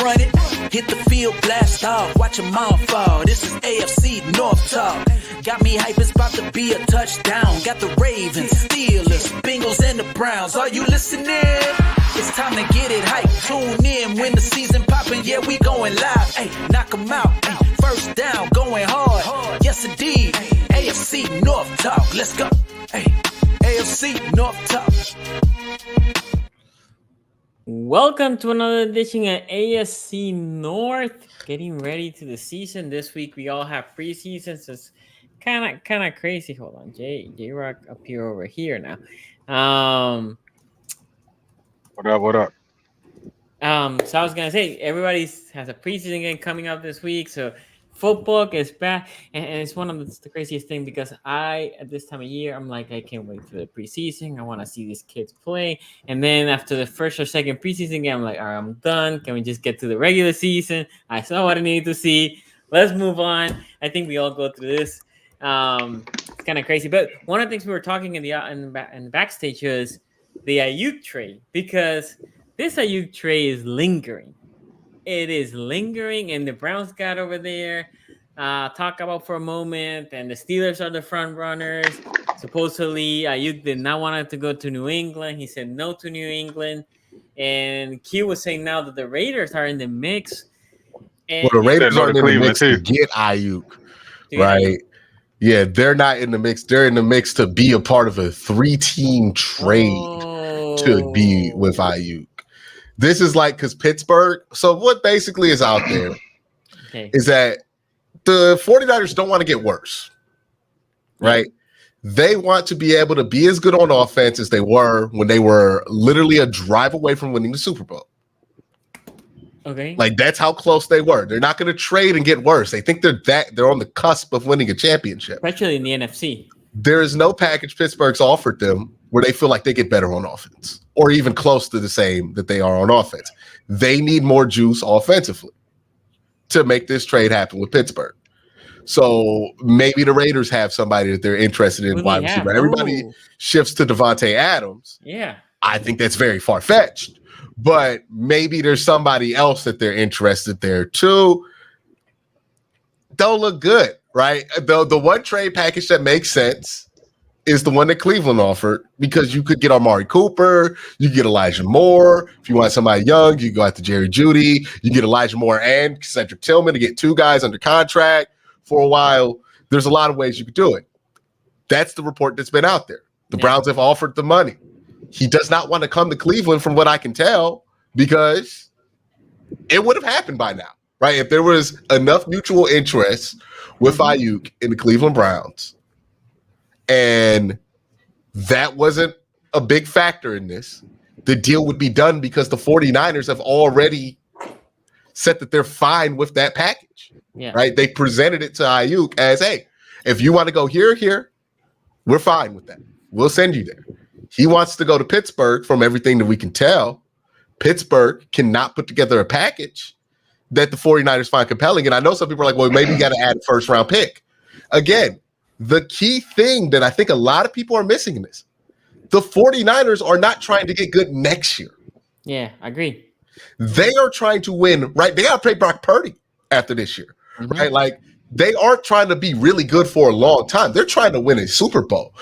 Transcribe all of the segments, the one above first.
run it. Hit the field, blast off, watch a mom fall. This is AFC North talk. Got me hype, it's about to be a touchdown. Got the Ravens, Steelers, Bengals, and the Browns. Are you listening? It's time to get it hype. Tune in when the season poppin'. Yeah, we going live. Hey, knock 'em out. Ay, first down, going hard. Yes, indeed. AFC North talk. Let's go. Hey, AFC North talk. Welcome to another edition of AFC North. Getting ready to the season. This week we all have preseason, so it's kind of crazy. Hold on, JayRoc up here over here now. What up? So I was gonna say everybody has a preseason game coming up this week, so football is back, and it's one of the craziest thing because at this time of year I'm like, I can't wait for the preseason. I want to see these kids play, and then after the first or second preseason game, I'm like, all right, I'm done. Can we just get to the regular season? I saw what I needed to see. Let's move on. I think we all go through this. It's kind of crazy, but one of the things we were talking in the backstage was the Aiyuk trade, because this Aiyuk trade is lingering. It is lingering, and the Browns got over there. Talk about for a moment, and the Steelers are the front runners. Supposedly, Aiyuk did not want to go to New England. He said no to New England, and Q was saying now that the Raiders are in the mix. And well, the Raiders aren't in the mix to get Aiyuk, right? Yeah, they're not in the mix. They're in the mix to be a part of a 3-team trade to be with Aiyuk. This is like, because Pittsburgh, so what basically is out there is that the 49ers don't want to get worse, right? They want to be able to be as good on offense as they were when they were literally a drive away from winning the Super Bowl. Okay. Like, that's how close they were. They're not going to trade and get worse. They think they're on the cusp of winning a championship. Especially in the NFC. There is no package Pittsburgh's offered them where they feel like they get better on offense or even close to the same that they are on offense. They need more juice offensively to make this trade happen with Pittsburgh. So maybe the Raiders have somebody that they're interested in wide receiver. Everybody shifts to Devontae Adams. Yeah. I think that's very far-fetched. But maybe there's somebody else that they're interested there too. Don't look good, right? The one trade package that makes sense is the one that Cleveland offered, because you could get Amari Cooper, you get Elijah Moore. If you want somebody young, you go after Jerry Jeudy. You get Elijah Moore and Cedric Tillman to get two guys under contract for a while. There's a lot of ways you could do it. That's the report that's been out there. The Browns have offered the money. He does not want to come to Cleveland, from what I can tell, because it would have happened by now, right? If there was enough mutual interest with Aiyuk in the Cleveland Browns, and that wasn't a big factor in this, the deal would be done, because the 49ers have already said that they're fine with that package, right? They presented it to Aiyuk as, hey, if you want to go here, we're fine with that. We'll send you there. He wants to go to Pittsburgh. From everything that we can tell, Pittsburgh cannot put together a package that the 49ers find compelling. And I know some people are like, well, maybe you got to add a first-round pick. Again, the key thing that I think a lot of people are missing in this, the 49ers are not trying to get good next year. Yeah, I agree. They are trying to win, right? They got to play Brock Purdy after this year, right? Like, they aren't trying to be really good for a long time. They're trying to win a Super Bowl.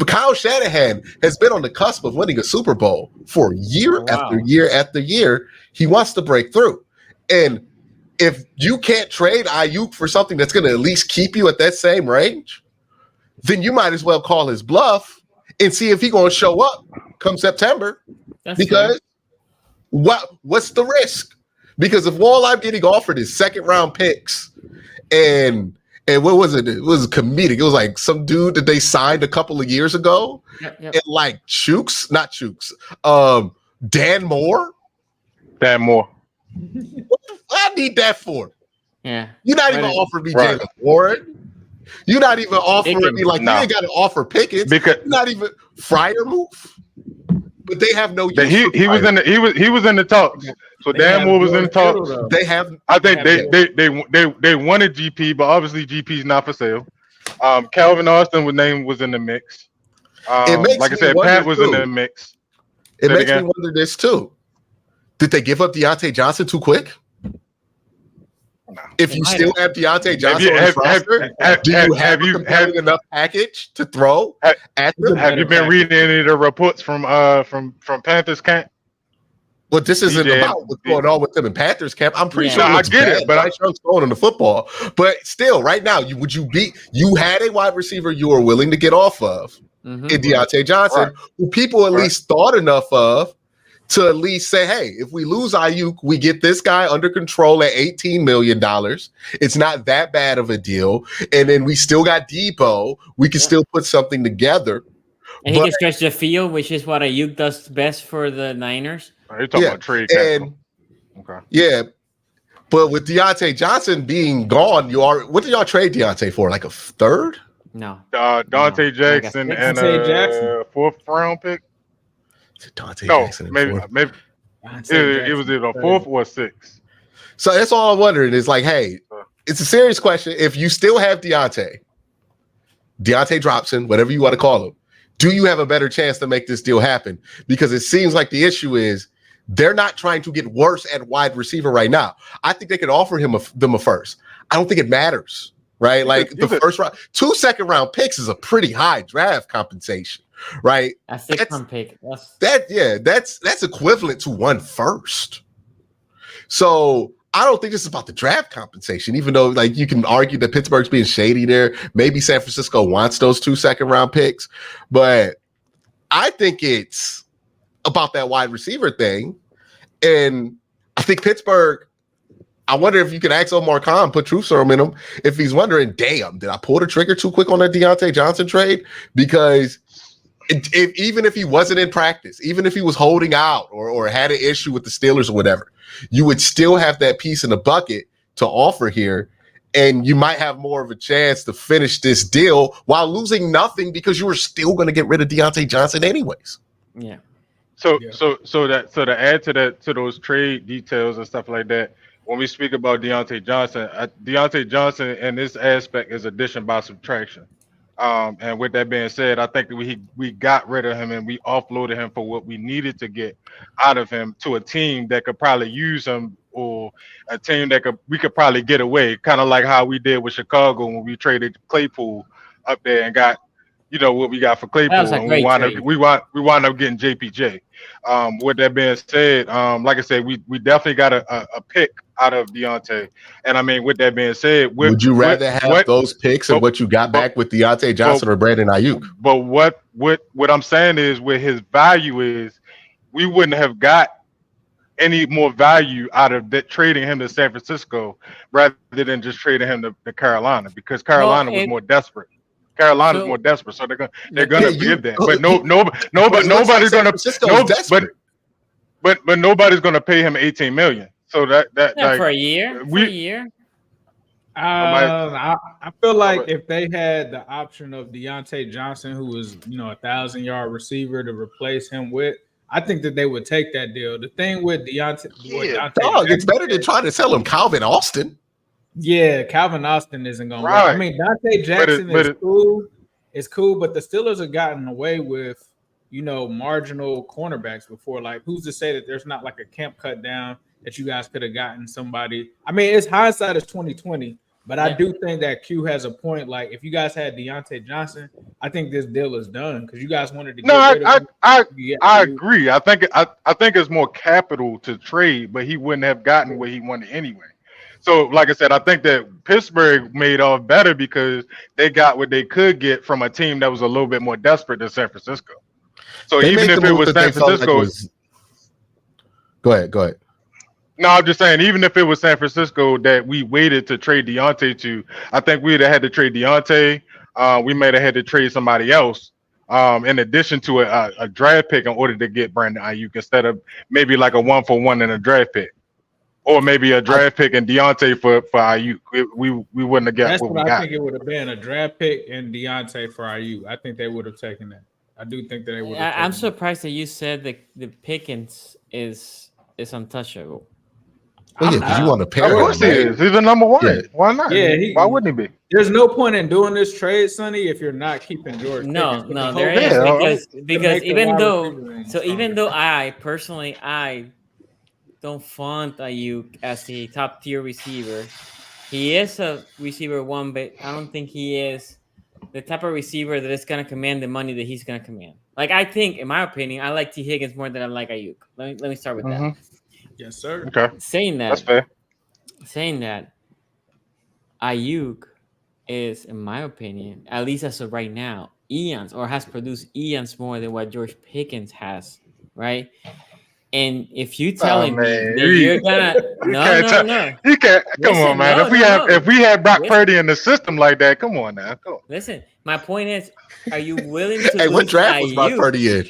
Kyle Shanahan has been on the cusp of winning a Super Bowl for year after year after year. He wants to break through. And if you can't trade Aiyuk for something that's going to at least keep you at that same range, then you might as well call his bluff and see if he's going to show up come September. Because what's the risk? Because if all I'm getting offered is second-round picks, and what was it? It was comedic. It was like some dude that they signed a couple of years ago. And like Dan Moore. What I need that for? Yeah. You're not even offering me Jalen Warren. You're not even offering me, like, you ain't got to offer Pickens. Because you're not even Freiermuth. But they have no use. He was in the talks. So Dan Moore was in the talks. They have. I think they wanted GP, but obviously GP's not for sale. Calvin Austin was in the mix. Like I said, Pat was in the mix. It makes me wonder this too. Did they give up Deontay Johnson too quick? If you still have Deontay Johnson on the roster, do you have a compelling enough package to throw at them? Have you been reading any of the reports from Panthers camp? Well, this isn't about what's going on with them in Panthers camp. I'm pretty sure I get it, but I'm sure it's going on the football. But still, right now, you had a wide receiver you were willing to get off of in Deontay Johnson, who people at least thought enough of to at least say, hey, if we lose Aiyuk, we get this guy under control at $18 million. It's not that bad of a deal. And then we still got Debo. We can still put something together. And he can stretch the field, which is what Aiyuk does best for the Niners. You're talking about trade capital. Yeah, but with Deontay Johnson being gone, what did y'all trade Deontay for? Like a third? No. Dante Jackson and a fourth round pick. Jackson maybe it was either a fourth or a sixth. So that's all I'm wondering is like, hey, it's a serious question. If you still have Deontay Dropson, whatever you want to call him, do you have a better chance to make this deal happen? Because it seems like the issue is they're not trying to get worse at wide receiver right now. I think they could offer them a first. I don't think it matters, right? Like the first round, 2 second-round picks is a pretty high draft compensation, right? A 6th-round pick. That's equivalent to 1 first. So I don't think this is about the draft compensation, even though like you can argue that Pittsburgh's being shady there. Maybe San Francisco wants those 2 second-round picks, but I think it's about that wide receiver thing. And I think Pittsburgh, I wonder if you could ask Omar Khan, put truth serum in him, if he's wondering, damn, did I pull the trigger too quick on that Deontay Johnson trade? Because even if he wasn't in practice, even if he was holding out or had an issue with the Steelers or whatever, you would still have that piece in the bucket to offer here. And you might have more of a chance to finish this deal while losing nothing because you were still going to get rid of Deontay Johnson anyways. Yeah. So to add to that, to those trade details and stuff like that, when we speak about Deontay Johnson in this aspect is addition by subtraction. And with that being said, I think that we got rid of him and we offloaded him for what we needed to get out of him to a team that could probably use him, or a team that we could probably get away, kind of like how we did with Chicago when we traded Claypool up there and got, what we got for Claypool, and we wound up getting JPJ. With that being said, like I said, we definitely got a pick out of Deontay. And I mean, with that being said, would you rather have those picks and what you got back with Deontay Johnson or Brandon Aiyuk? But what I'm saying is, where his value is, we wouldn't have got any more value out of that trading him to San Francisco rather than just trading him to Carolina, because Carolina was more desperate. Carolina's more desperate, so they're gonna give that. But nobody's gonna but nobody's gonna pay him $18 million. So that for a year. I feel like if they had the option of Deontay Johnson, who was 1,000-yard receiver, to replace him with, I think that they would take that deal. The thing with Deontay, it's better than trying to sell him Calvin Austin. Yeah, Calvin Austin isn't going to work. I mean, Dante Jackson is cool. It's cool, but the Steelers have gotten away with, marginal cornerbacks before. Like, who's to say that there's not like a camp cut down that you guys could have gotten somebody? I mean, it's hindsight is 2020, but I do think that Q has a point. Like, if you guys had Deontay Johnson, I think this deal is done because you guys wanted to. I agree. I think it's more capital to trade, but he wouldn't have gotten what he wanted anyway. So, like I said, I think that Pittsburgh made off better because they got what they could get from a team that was a little bit more desperate than San Francisco. So even if it was San Francisco, go ahead. No, I'm just saying, even if it was San Francisco that we waited to trade Deontay to, I think we'd have had to trade Deontay. We might have had to trade somebody else in addition to a draft pick in order to get Brandon Aiyuk instead of maybe like a 1-for-1 and a draft pick. Or maybe a draft pick and Deontay for Aiyuk. We wouldn't have got that's what what we I got. think it would have been, a draft pick and Deontay for Aiyuk. I think they would have taken that. I do think that they would have. I'm surprised that you said that the Pickens is untouchable. Well, because you want to pair. Of course he is. He's the number one. Yeah. Why not? Yeah, why wouldn't he be? There's no point in doing this trade, Sonny, if you're not keeping George. No, Pickens. there is because even though I personally don't fund Aiyuk as a top tier receiver, He is a receiver one, but I don't think he is the type of receiver that is going to command the money that he's going to command. Like, I think, in my opinion, I like T. Higgins more than I like Aiyuk. Let me start with that. Yes, sir. Okay. Saying that, That's fair. Saying that, Aiyuk is, in my opinion, at least as of right now, eons or has produced eons more than what George Pickens has, right? And if you telling me that you're gonna no, you can't come on, man. If we had Brock Purdy in the system like that, come on now. Come on. Listen, my point is, are you willing to? Hey, what draft was Brock Purdy in?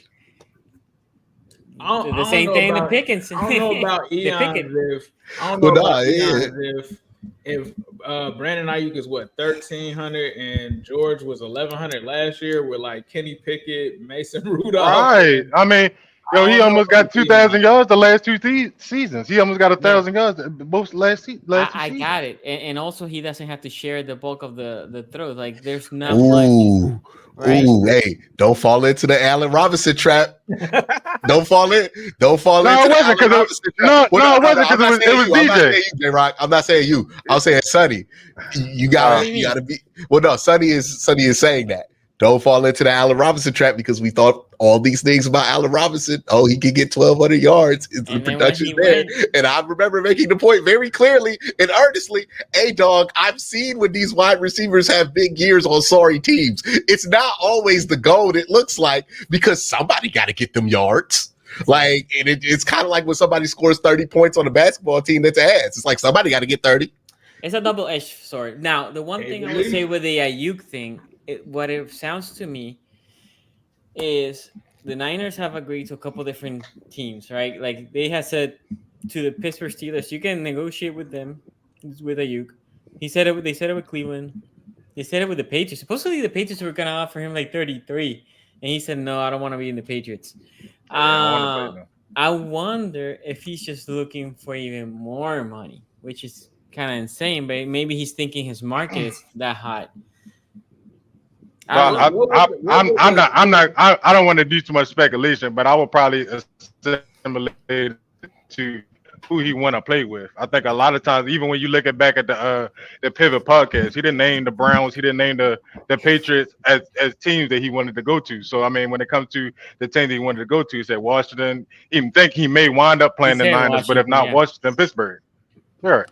The same thing in Pickens. I don't know about eons if Brandon Aiyuk is what 1,300 and George was 1,100 last year with like Kenny Pickett, Mason Rudolph. Right. I mean. Yo, he almost got 2,000 yards the last two seasons. He almost got 1,000 yards both last season. I got it, and also he doesn't have to share the bulk of the throws. Like there's not much. Right? Ooh, hey, don't fall into the Allen Robinson trap. Don't fall in. Don't fall into the Allen Robinson trap. No, it wasn't because it was DJ. JayRoc. I'm not saying you. I'm saying Sonny. You gotta be. Well, no, Sonny is saying that. Don't fall into the Allen Robinson trap because we thought all these things about Allen Robinson. Oh, he could get 1,200 yards. The production there. And I remember making the point very clearly and earnestly. Hey, dog, I've seen when these wide receivers have big years on sorry teams. It's not always the goal it looks like because somebody got to get them yards. Like, and it's kind of like when somebody scores 30 points on a basketball team that's ass. It's like somebody got to get 30. It's a double-edged sword. Now, the one thing I would say with the Aiyuk thing, what it sounds to me is the Niners have agreed to a couple different teams, right? Like they have said to the Pittsburgh Steelers, you can negotiate with them with Aiyuk. They said it with Cleveland. They said it with the Patriots. Supposedly the Patriots were gonna offer him like 33, and he said no, I don't want to be in the Patriots. I wonder if he's just looking for even more money, which is kind of insane. But maybe he's thinking his market is that hot. I don't want to do too much speculation, but I would probably assimilate to who he want to play with. I think a lot of times, even when you look back at the Pivot podcast, he didn't name the Browns, he didn't name the Patriots as teams that he wanted to go to. So I mean, when it comes to the team that he wanted to go to, he said Washington. Even think he may wind up playing the Niners, but if not Washington, Pittsburgh. Sure.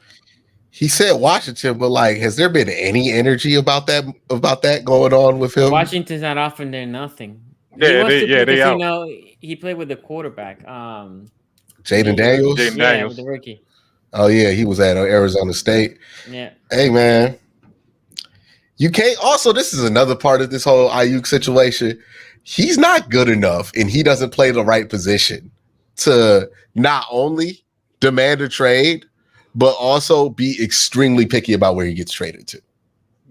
He said Washington, but like, has there been any energy about that going on with him? Washington's not offering them nothing. They out. You know, he played with the quarterback, Jaden Daniels. With the rookie. Oh yeah, he was at Arizona State. Yeah. Hey man, you can't. Also, this is another part of this whole Aiyuk situation. He's not good enough, and he doesn't play the right position to not only demand a trade, but also be extremely picky about where he gets traded to.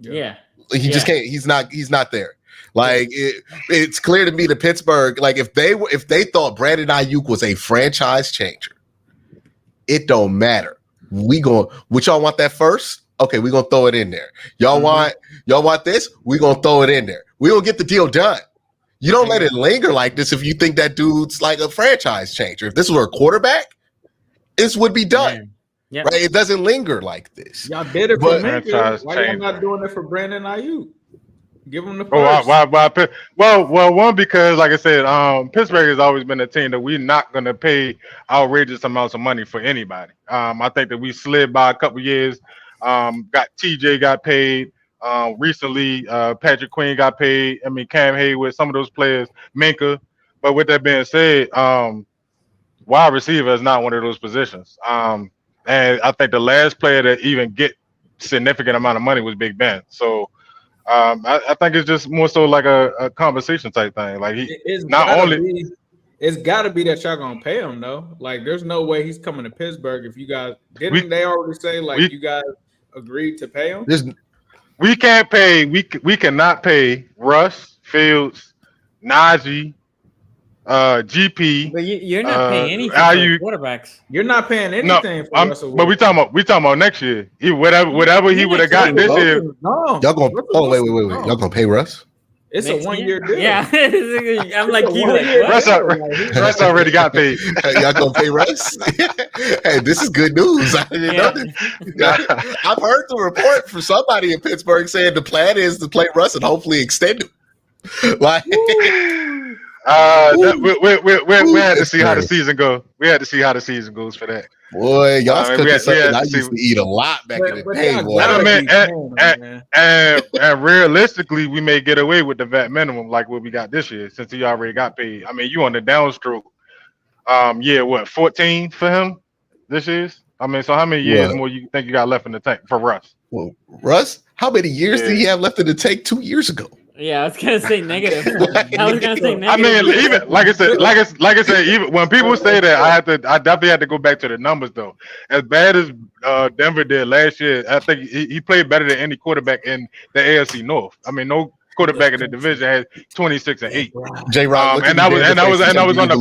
Yeah. He just can't. He's not there. Like it's clear to me that Pittsburgh, like if they thought Brandon Aiyuk was a franchise changer, it don't matter. Would y'all want that first? Okay, we're gonna throw it in there. Y'all want this? We're gonna throw it in there. We're gonna get the deal done. You don't let it linger like this if you think that dude's like a franchise changer. If this were a quarterback, this would be done. Yeah. Right? It doesn't linger like this. Y'all did it for Minka. Why y'all not doing it for Brandon Aiyuk? Give him the first. Well, one, because like I said, Pittsburgh has always been a team that we're not going to pay outrageous amounts of money for anybody. I think that we slid by a couple years. TJ got paid. Recently, Patrick Queen got paid. I mean, Cam Hayward, some of those players, Minka. But with that being said, wide receiver is not one of those positions. And I think the last player to even get significant amount of money was Big Ben. So I think it's just more so like a conversation type thing. Like it's got to be that y'all gonna pay him though. Like there's no way he's coming to Pittsburgh if you guys they already say like you guys agreed to pay him. We can't pay. We cannot pay Russ, Fields, Najee. GP, but you're not paying anything for quarterbacks. You're not paying anything for Russell. But we talking about next year. Whatever he would have gotten this year. No, y'all gonna wait. Y'all gonna pay Russ? It's a 1-year deal. Yeah, I'm like you. Russ already got paid. Y'all gonna pay Russ? Hey, this is good news. I didn't know this. I've heard the report from somebody in Pittsburgh saying the plan is to play Russ and hopefully extend him. Like, we had to see how the season go. We had to see how the season goes for that. Boy, y'all's cooking something I used to eat a lot back in the day. Boy. And realistically, we may get away with the vet minimum like what we got this year since he already got paid. I mean, you on the downstroke. 14 for him this year? I mean, so how many years more you think you got left in the tank for Russ? Well, Russ, how many years did he have left in the tank 2 years ago? Yeah, I was gonna say negative. I was gonna say negative. I mean, even like I said, even when people say that, I definitely had to go back to the numbers though. As bad as Denver did last year, I think he played better than any quarterback in the AFC North. I mean, no quarterback in the division had 26-8. JayRoc, and I was on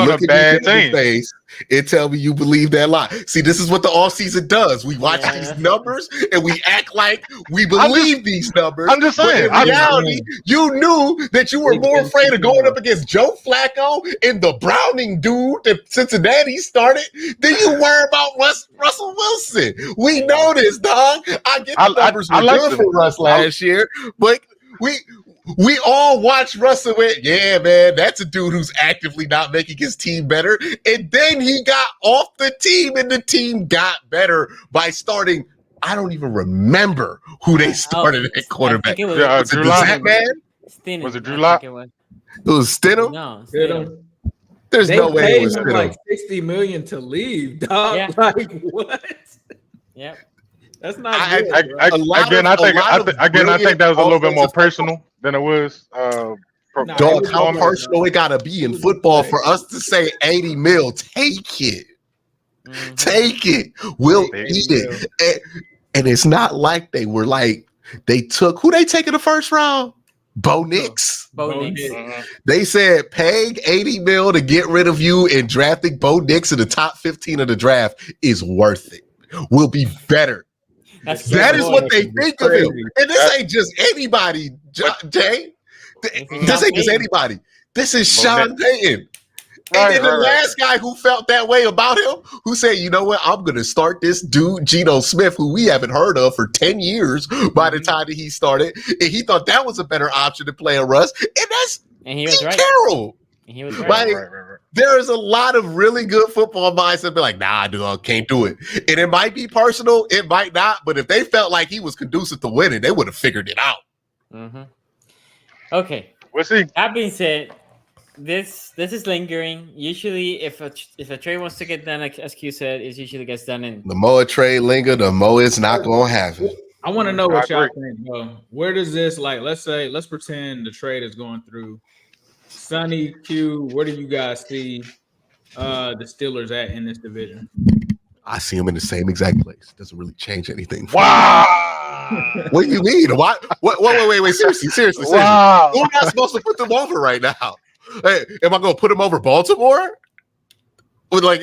a bad team. And tell me you believe that lie. See, this is what the offseason does. We watch these numbers and we act like we believe these numbers. I'm just saying. In reality, you knew that you were more afraid of going up against Joe Flacco and the Browning dude that Cincinnati started than you were about Russell Wilson. We know this, dog. I get the numbers were good for Russ last year, but we all watch Russell with, yeah, man, that's a dude who's actively not making his team better. And then he got off the team and the team got better by starting. I don't even remember who they started at quarterback. Was it Drew Lock, man? Was it Drew Lock? It was Stidham? No, Stidham. There's no way it was Stidham. Like $60 million to leave, dog. Yeah. Like what? Yep. That's not I good. think that was a little bit more personal than it was. Dog, how personal it gotta be in football for us to say 80 mil. Take it. Mm-hmm. Take it. We'll eat it. And it's not like they were like they took who they take in the first round? Bo Nix. They said paying 80 mil to get rid of you and drafting Bo Nix in the top 15 of the draft is worth it. We'll be better. That is what they think of him. And this ain't just anybody, Jay. This ain't just anybody. This is Sean Payton. And then the last guy who felt that way about him, who said, you know what, I'm going to start this dude, Geno Smith, who we haven't heard of for 10 years by the time that he started. And he thought that was a better option to play a Russ. And he was right. Carroll. And he was right. There is a lot of really good football minds that be like, nah, dude, I can't do it. And it might be personal, it might not, but if they felt like he was conducive to winning, they would have figured it out. Mm-hmm. Okay. We'll see. That being said, this is lingering. Usually, if a trade wants to get done, like SQ said, it usually gets done in. The more a trade linger, the more it's not going to happen. I want to know what y'all think, bro. Where does this, like, let's pretend the trade is going through. Sonny, Q, where do you guys see the Steelers at in this division? I see them in the same exact place. Doesn't really change anything. Wow. What do you mean? What? Wait. Seriously. Wow. Who am I supposed to put them over right now? Hey, am I going to put them over Baltimore? With like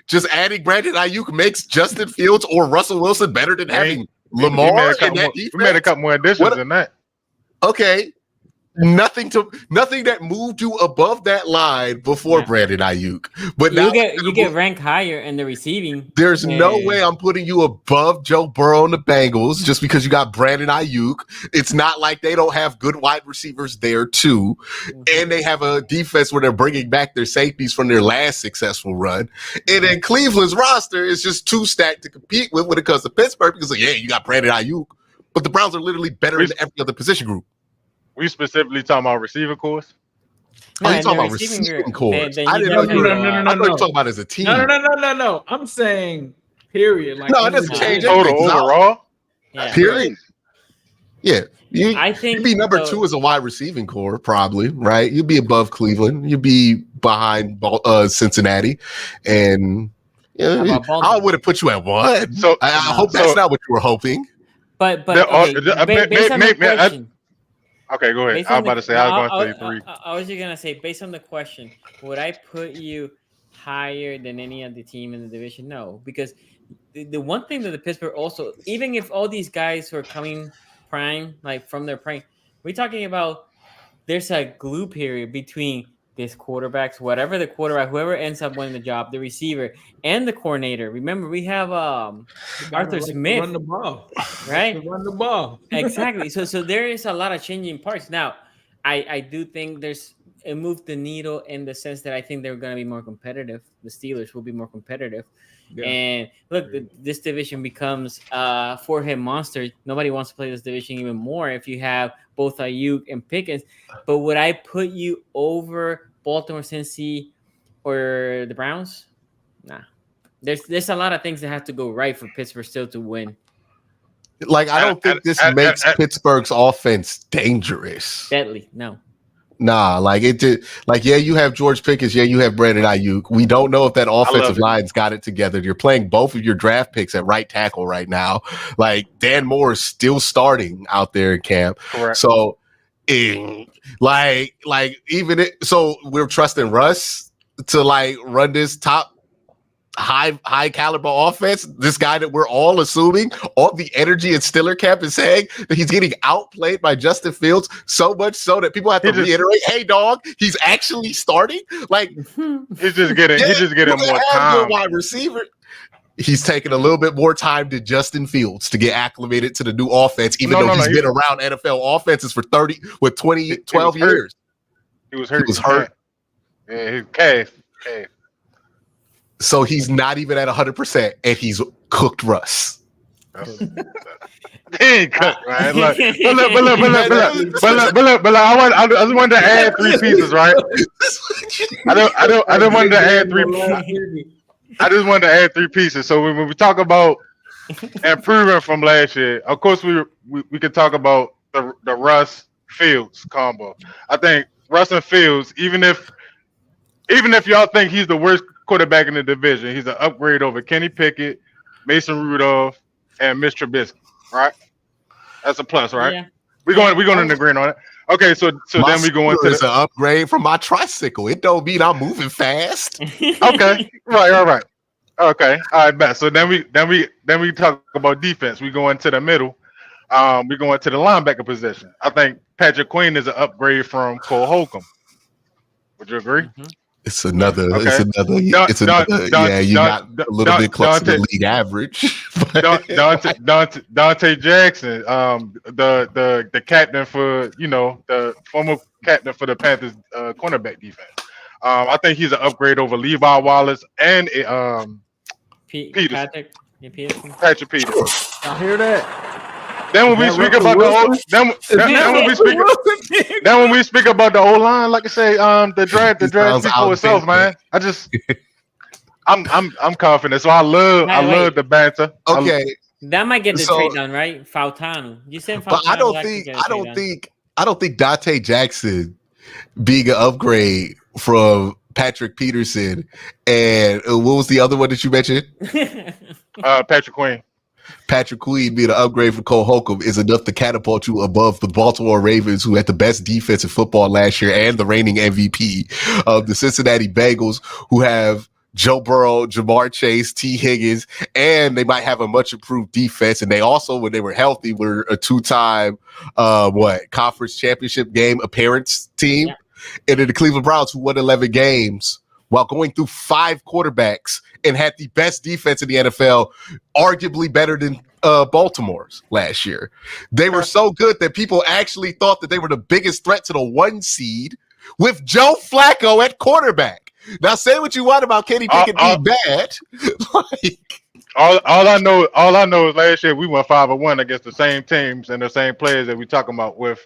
just adding Brandon Aiyuk makes Justin Fields or Russell Wilson better than having Lamar? We made a couple more additions than that. Okay. Nothing that moved you above that line before Brandon Aiyuk. But now you get ranked higher in the receiving. There's no way I'm putting you above Joe Burrow and the Bengals just because you got Brandon Aiyuk. It's not like they don't have good wide receivers there too. Mm-hmm. And they have a defense where they're bringing back their safeties from their last successful run. And then Cleveland's roster is just too stacked to compete with when it comes to Pittsburgh because you got Brandon Aiyuk. But the Browns are literally better in every other position group. We specifically talking about receiver cores? No, you talking about receiving cores? I didn't know you were talking about as a team. No. I'm saying period. Like, no, it doesn't change total overall. Yeah. Period. Yeah. I think you'd be number 2 as a wide receiving core, probably, right? You'd be above Cleveland. You'd be behind Cincinnati. And I would have put you at 1. So I hope that's not what you were hoping. But based on the question. Okay, go ahead. I was about to say I was going to say 3. I was just going to say, based on the question, would I put you higher than any other team in the division? No, because the one thing that the Pittsburgh also, even if all these guys who are coming prime, like from their prime, We're talking about there's a glue period between this quarterbacks, whatever the quarterback, whoever ends up winning the job, the receiver and the coordinator. Remember, we have Arthur Smith run the ball, right? Run the ball. Exactly. So there is a lot of changing parts. Now, I do think it moved the needle in the sense that I think they're going to be more competitive. The Steelers will be more competitive. Yeah. And look, this division becomes four-head monster. Nobody wants to play this division even more if you have both Aiyuk and Pickens. But would I put you over Baltimore, Cincy, or the Browns? Nah. There's a lot of things that have to go right for Pittsburgh still to win. Like, I don't think this makes Pittsburgh's offense dangerous. Deadly, no. Nah, like it did. Like, yeah, you have George Pickens. Yeah, you have Brandon Aiyuk. We don't know if that offensive line's got it together. You're playing both of your draft picks at right tackle right now. Like, Dan Moore is still starting out there in camp. Correct. So, so we're trusting Russ to like run this top high caliber offense. This guy that we're all assuming all the energy in Stiller camp is saying that he's getting outplayed by Justin Fields, so much so that people have to reiterate, hey dog, he's actually starting. Like he's just getting more time. Wide receiver. He's taking a little bit more time than Justin Fields to get acclimated to the new offense, even though he's been around NFL offenses for 12 years. He was hurt. Yeah, his calf. So he's not even at 100%, and he's cooked Russ. He ain't cooked, right? Look, but I just wanted to add three pieces, right? I just wanted to add three. I just wanted to add three pieces. So when we talk about improving from last year, of course we could talk about the Russ Fields combo. I think Russ and Fields, even if y'all think he's the worst quarterback in the division, he's an upgrade over Kenny Pickett, Mason Rudolph, and Mitch Trubisky, right? That's a plus, right? Yeah. We're going to agree on it. Okay, so then we go into an upgrade from my tricycle. It don't mean I'm moving fast. Okay, right. Okay, all right, bet. So then we talk about defense. We go into the middle. We go into the linebacker position. I think Patrick Queen is an upgrade from Cole Holcomb. Would you agree? Mm-hmm. It's another. Yeah, you got a little bit close to the league average. Dante Jackson, the captain for the former captain for the Panthers cornerback defense. I think he's an upgrade over Levi Wallace and Peterson. Patrick Peterson. I hear that. Then when we speak about when we speak about the O line, like I say, the draft speaks for itself, man. I'm confident, so I love the banter. Okay, that might get the trade done, right? Fautano, you said Fautano, but I don't think Dante Jackson being an upgrade from Patrick Peterson and what was the other one that you mentioned? Patrick Queen. Patrick Queen being an upgrade from Cole Holcomb is enough to catapult you above the Baltimore Ravens, who had the best defense in football last year and the reigning MVP of the Cincinnati Bengals, who have Joe Burrow, Jamar Chase, T. Higgins, and they might have a much improved defense. And they also, when they were healthy, were a two-time conference championship game appearance team. Yeah. And then the Cleveland Browns, who won 11 games while going through 5 quarterbacks and had the best defense in the NFL, arguably better than Baltimore's last year. They were so good that people actually thought that they were the biggest threat to the 1 seed with Joe Flacco at quarterback. Now, say what you want about Kenny Pickett being bad. All I know is last year we went 5-1 against the same teams and the same players that we talking about with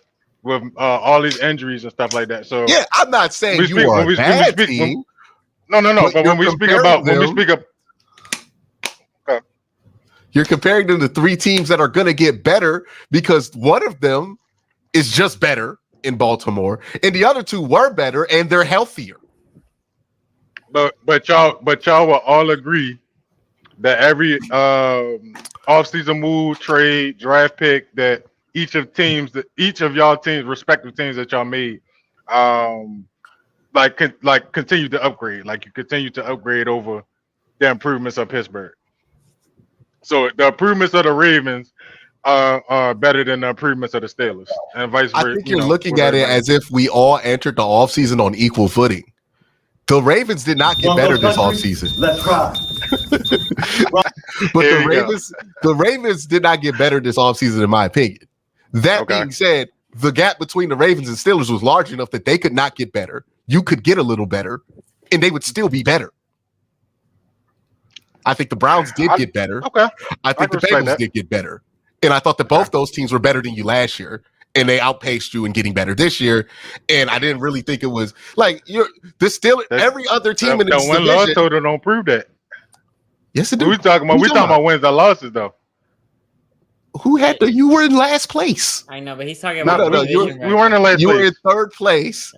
all these injuries and stuff like that. So yeah, I'm not saying you are a bad team. No. But when we speak up, you're comparing them to 3 teams that are going to get better because one of them is just better in Baltimore, and the other 2 were better and they're healthier. But y'all will all agree that every offseason move, trade, draft pick that each of y'all teams, respective teams that y'all made, continue to upgrade. Like you continue to upgrade over the improvements of Pittsburgh. So the improvements of the Ravens are better than the improvements of the Steelers, and vice versa. I think you're looking at it as if we all entered the offseason on equal footing. The Ravens did not get better this offseason. Let's try. But the Ravens did not get better this offseason, in my opinion. That being said, the gap between the Ravens and Steelers was large enough that they could not get better. You could get a little better, and they would still be better. I think the Browns did get better. Okay. I think the Bengals did get better. And I thought that both those teams were better than you last year. And they outpaced you in getting better this year. And I didn't really think it was like every other team in this division. The win-loss total don't prove that. Yes, it do. We talking about wins and losses, though. You were in last place. I know, but he's talking about we weren't in last place. You were in third place.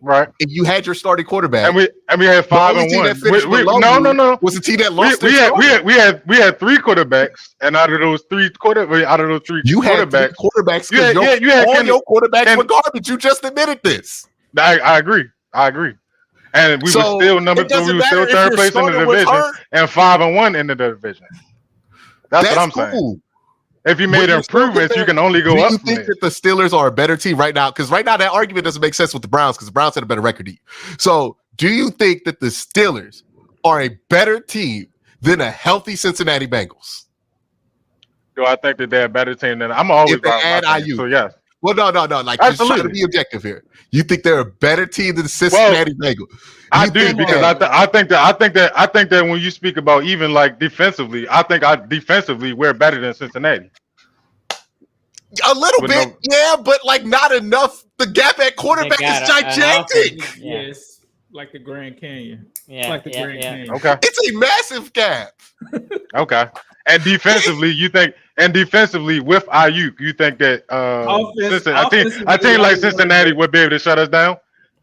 Right. And you had your starting quarterback. And we had 5-1. No. Was the team that lost? We had 3 quarterbacks, and out of those 3 quarterbacks, you had 3 quarterbacks. Your quarterbacks were garbage. You just admitted this. I agree. And we were still third place in the division and 5-1 in the division. That's what I'm saying. If you made improvements, you can only go up. Do you think that the Steelers are a better team right now? Because right now that argument doesn't make sense with the Browns because the Browns had a better record than you. So do you think that the Steelers are a better team than a healthy Cincinnati Bengals? Do I think that they're a better team than I'm always about IU? So yes. Well, no. Like, just trying to be objective here. You think they're a better team than the Cincinnati Bengals? I do because I think that when you speak about even like defensively, I think defensively we're better than Cincinnati. A little bit, yeah, but like not enough. The gap at quarterback is gigantic. Yes, like the Grand Canyon. Yeah, like the Grand Canyon. Okay, it's a massive gap. Okay, and defensively, with Aiyuk, you think that a team like Cincinnati would be able to shut us down?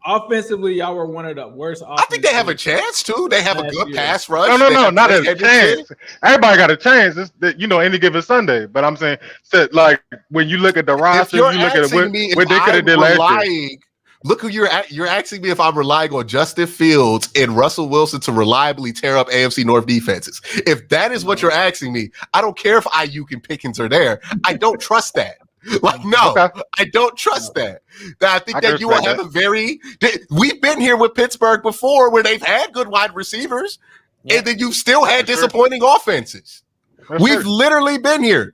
Offensively, y'all were one of the worst. I think they have a chance too. They have a good pass rush. No, not a chance. Everybody got a chance. It's, any given Sunday. But I'm saying, like when you look at the roster, you look at what they could have did last year. Look who you're at. You're asking me if I'm relying on Justin Fields and Russell Wilson to reliably tear up AFC North defenses. If that is what you're asking me, I don't care if Aiyuk and Pickens are there. I don't trust that. I don't trust that. I think that you will have we've been here with Pittsburgh before where they've had good wide receivers and then you've still had disappointing offenses. We've literally been here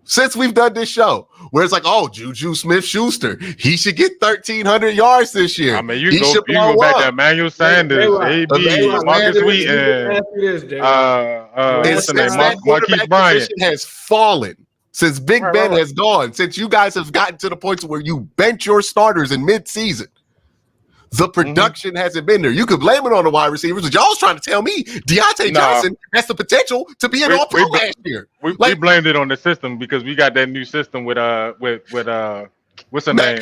since we've done this show where it's like, oh, Juju Smith-Schuster, he should get 1,300 yards this year. I mean, you go back to Emmanuel Sanders, AB, Marcus Wheaton, what's the name? Marquise Bryant has fallen. Since Big Ben has gone, since you guys have gotten to the point where you bench your starters in mid-season, the production hasn't been there. You could blame it on the wide receivers, but y'all was trying to tell me Deontay Johnson has the potential to be an all-pro last year. We blamed it on the system because we got that new system with what's the name?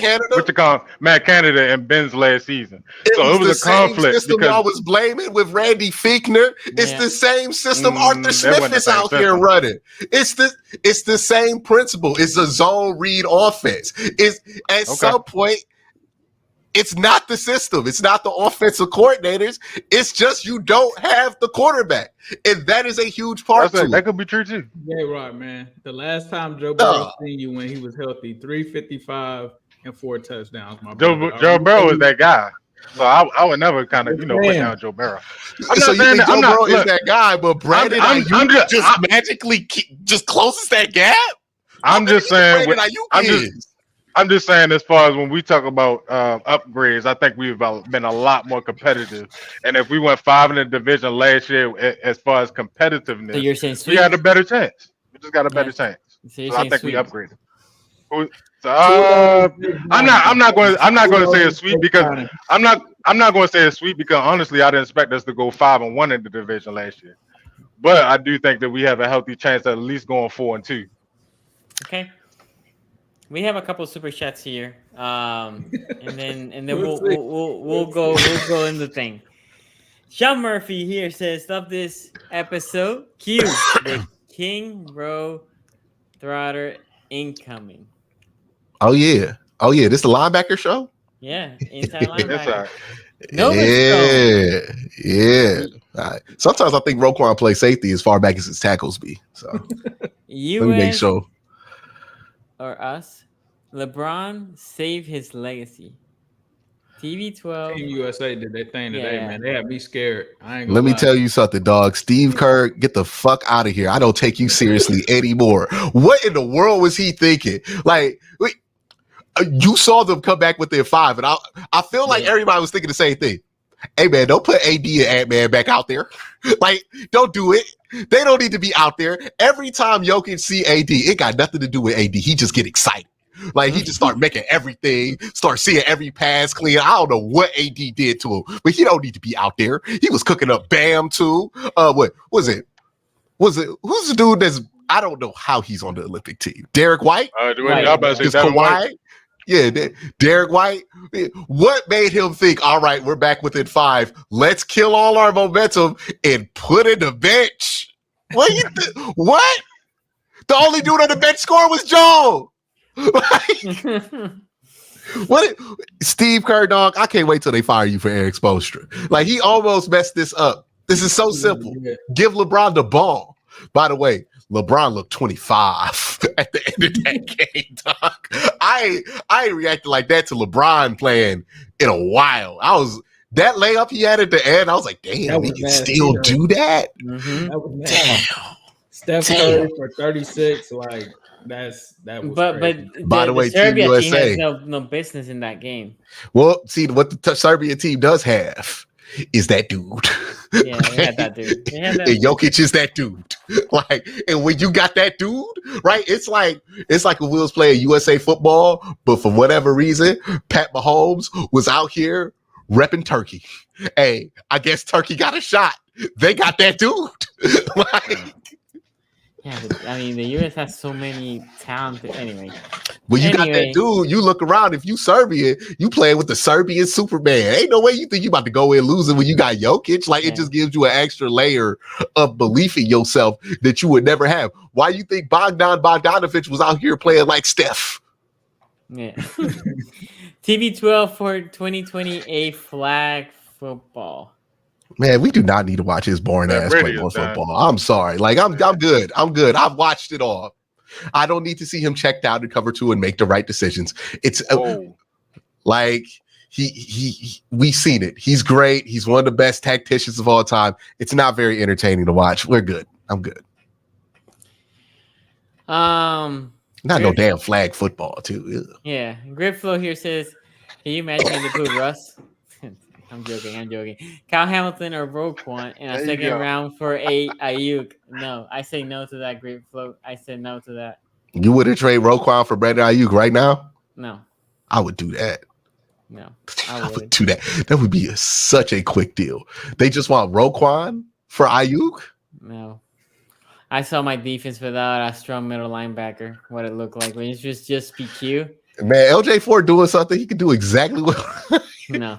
Matt Canada and Ben's last season. So it was a conflict. System because y'all was blaming with Randy Fichtner. It's the same system Arthur Smith is out here running. It's the same principle. It's a zone read offense. It's at some point. It's not the system. It's not the offensive coordinators. It's just you don't have the quarterback. And that is a huge part of it. That could be true too. JayRoc, man. The last time Joe Burrow seen you when he was healthy, 355 and 4 touchdowns. Joe Burrow is that guy. So I would never kind of, put down Joe Burrow. So you think Joe Burrow is that guy, but Brandon Aiyuk just magically just closes that gap? I'm just saying I'm just saying, as far as when we talk about upgrades, I think we've been a lot more competitive. And if we went 5 in the division last year, as far as competitiveness, so you're saying we had a better chance. We just got a better chance. So I think we upgraded. So I'm not going to say it's sweet because I'm not going to say it's sweet because honestly, I didn't expect us to go 5-1 in the division last year. But I do think that we have a healthy chance at least going 4-2. Okay. We have a couple of super chats here, and then we'll go in the thing. Sean Murphy here says, "Love this episode. Cue the King Row Throther incoming." Oh yeah. This the linebacker show. Yeah, inside linebacker. Yeah. Right. Sometimes I think Roquan plays safety as far back as his tackles be. So let me make sure. or us, LeBron saved his legacy. TV12. Team USA did their thing today, man. They had me scared. I ain't gonna Let me lie. tell you something, dog. Steve Kerr, get the fuck out of here. I don't take you seriously anymore. What in the world was he thinking? Like, you saw them come back within 5, and I feel like everybody was thinking the same thing. Hey, man, don't put AD and Ant-Man back out there. Like, don't do it. They don't need to be out there. Every time Jokic see AD, it got nothing to do with AD. He just get excited. Like, he just start making everything, start seeing every pass clean. I don't know what AD did to him, but he don't need to be out there. He was cooking up Bam, too. What was it? Who's the dude that's, I don't know how he's on the Olympic team. Derek White? Kawhi? Yeah, Derek White. What made him think, all right, we're back within 5. Let's kill all our momentum and put in the bench. What? What? The only dude on the bench score was Joe. What? Steve Kerr, dog, I can't wait till they fire you for Eric Spoelstra. Like, he almost messed this up. This is so simple. Give LeBron the ball. By the way, LeBron looked 25 at the end of that game, dog. I ain't reacted like that to LeBron playing in a while. That layup he had at the end, I was like, damn, he can still do that? Mm-hmm. That was damn. Steph Curry for 36, like that was crazy. But by the way, Serbia Team team USA has no business in that game. Well, see, what the Serbia team does have is that dude. Yeah, they had that dude. And Jokic is that dude. Like, and when you got that dude, right? It's like when we was playing USA football, but for whatever reason, Pat Mahomes was out here repping Turkey. Hey, I guess Turkey got a shot. They got that dude. Like, yeah, but, I mean, the US has so many talented. Anyway, when you got that dude, you look around. If you Serbian, you playing with the Serbian Superman. Ain't no way you think you about to go in losing when you got Jokic. Like, it just gives you an extra layer of belief in yourself that you would never have. Why you think Bogdanovich was out here playing like Steph? Yeah. TV12 for 2028 flag football. Man, we do not need to watch his boring ass play more football. I'm sorry. Like, I'm good. I'm good. I've watched it all. I don't need to see him checked out in cover 2 and make the right decisions. It's like we've seen it. He's great. He's one of the best tacticians of all time. It's not very entertaining to watch. We're good. I'm good. Not no damn flag football too. Ew. Yeah. Gripflow here says, can you imagine if they put Russ? I'm joking. Kyle Hamilton or Roquan in a second round for Aiyuk. No, I say no to that, Grapefloat. I said no to that. You wouldn't trade Roquan for Brandon Aiyuk right now? No. I would do that. No, I would do that. That would be such a quick deal. They just want Roquan for Aiyuk? No. I saw my defense without a strong middle linebacker, what it looked like. When it's just PQ. Man, LJ Ford doing something, he can do exactly what. No.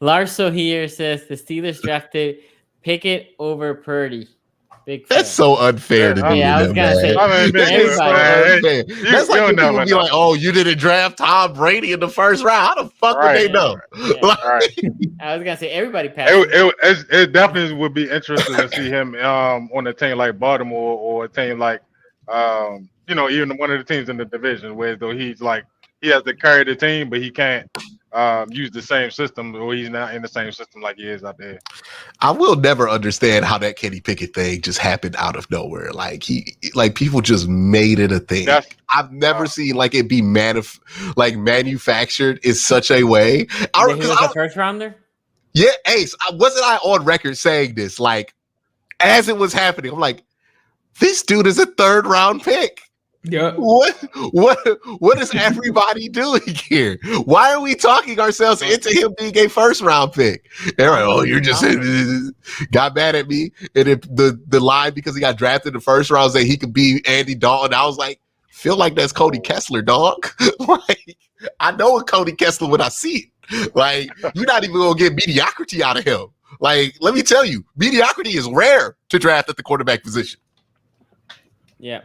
Larso here says the Steelers drafted Pickett over Purdy. That's so unfair to do. Yeah, I was gonna say. That's like people be like, "Oh, you didn't draft Tom Brady in the first round. How the fuck would they know?" I was gonna say everybody passed. It definitely would be interesting to see him on a team like Baltimore or a team like even one of the teams in the division, where though he has to carry the team, but he can't use the same system, or he's not in the same system like he is out there. I will never understand how that Kenny Pickett thing just happened out of nowhere. Like people just made it a thing. I've never seen it be manufactured in such a way. He was a first rounder? Yeah, Ace. Wasn't I on record saying this? Like, as it was happening, I'm like, this dude is a 3rd round pick. Yeah. What is everybody doing here? Why are we talking ourselves into him being a 1st round pick? They're like, oh, you're just got mad at me. And the line because he got drafted in the 1st round that he could be Andy Dalton. I was like, feel like that's Cody Kessler, dog. Like, I know a Cody Kessler when I see it. Like, you're not even gonna get mediocrity out of him. Like, let me tell you, mediocrity is rare to draft at the quarterback position. Yeah.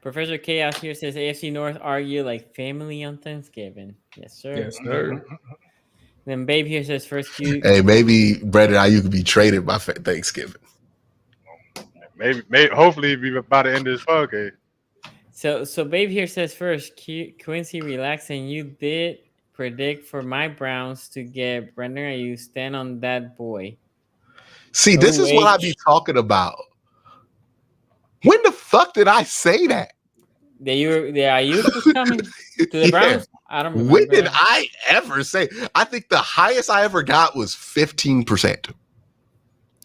Professor Chaos here says AFC North argue like family on Thanksgiving. Yes, sir. Yes, sir. Then Babe here says first Q. Hey, maybe Brandon Aiyuk could be traded by Thanksgiving. Maybe hopefully it'll be by the end of this podcast. So Babe here says first, Quincy, relax, and you did predict for my Browns to get Brandon Aiyuk. Stand on that boy. See, this is what I be talking about. When the fuck did I say that? The Aiyuk was coming to the Browns? I don't remember. When did I ever say? I think the highest I ever got was 15%.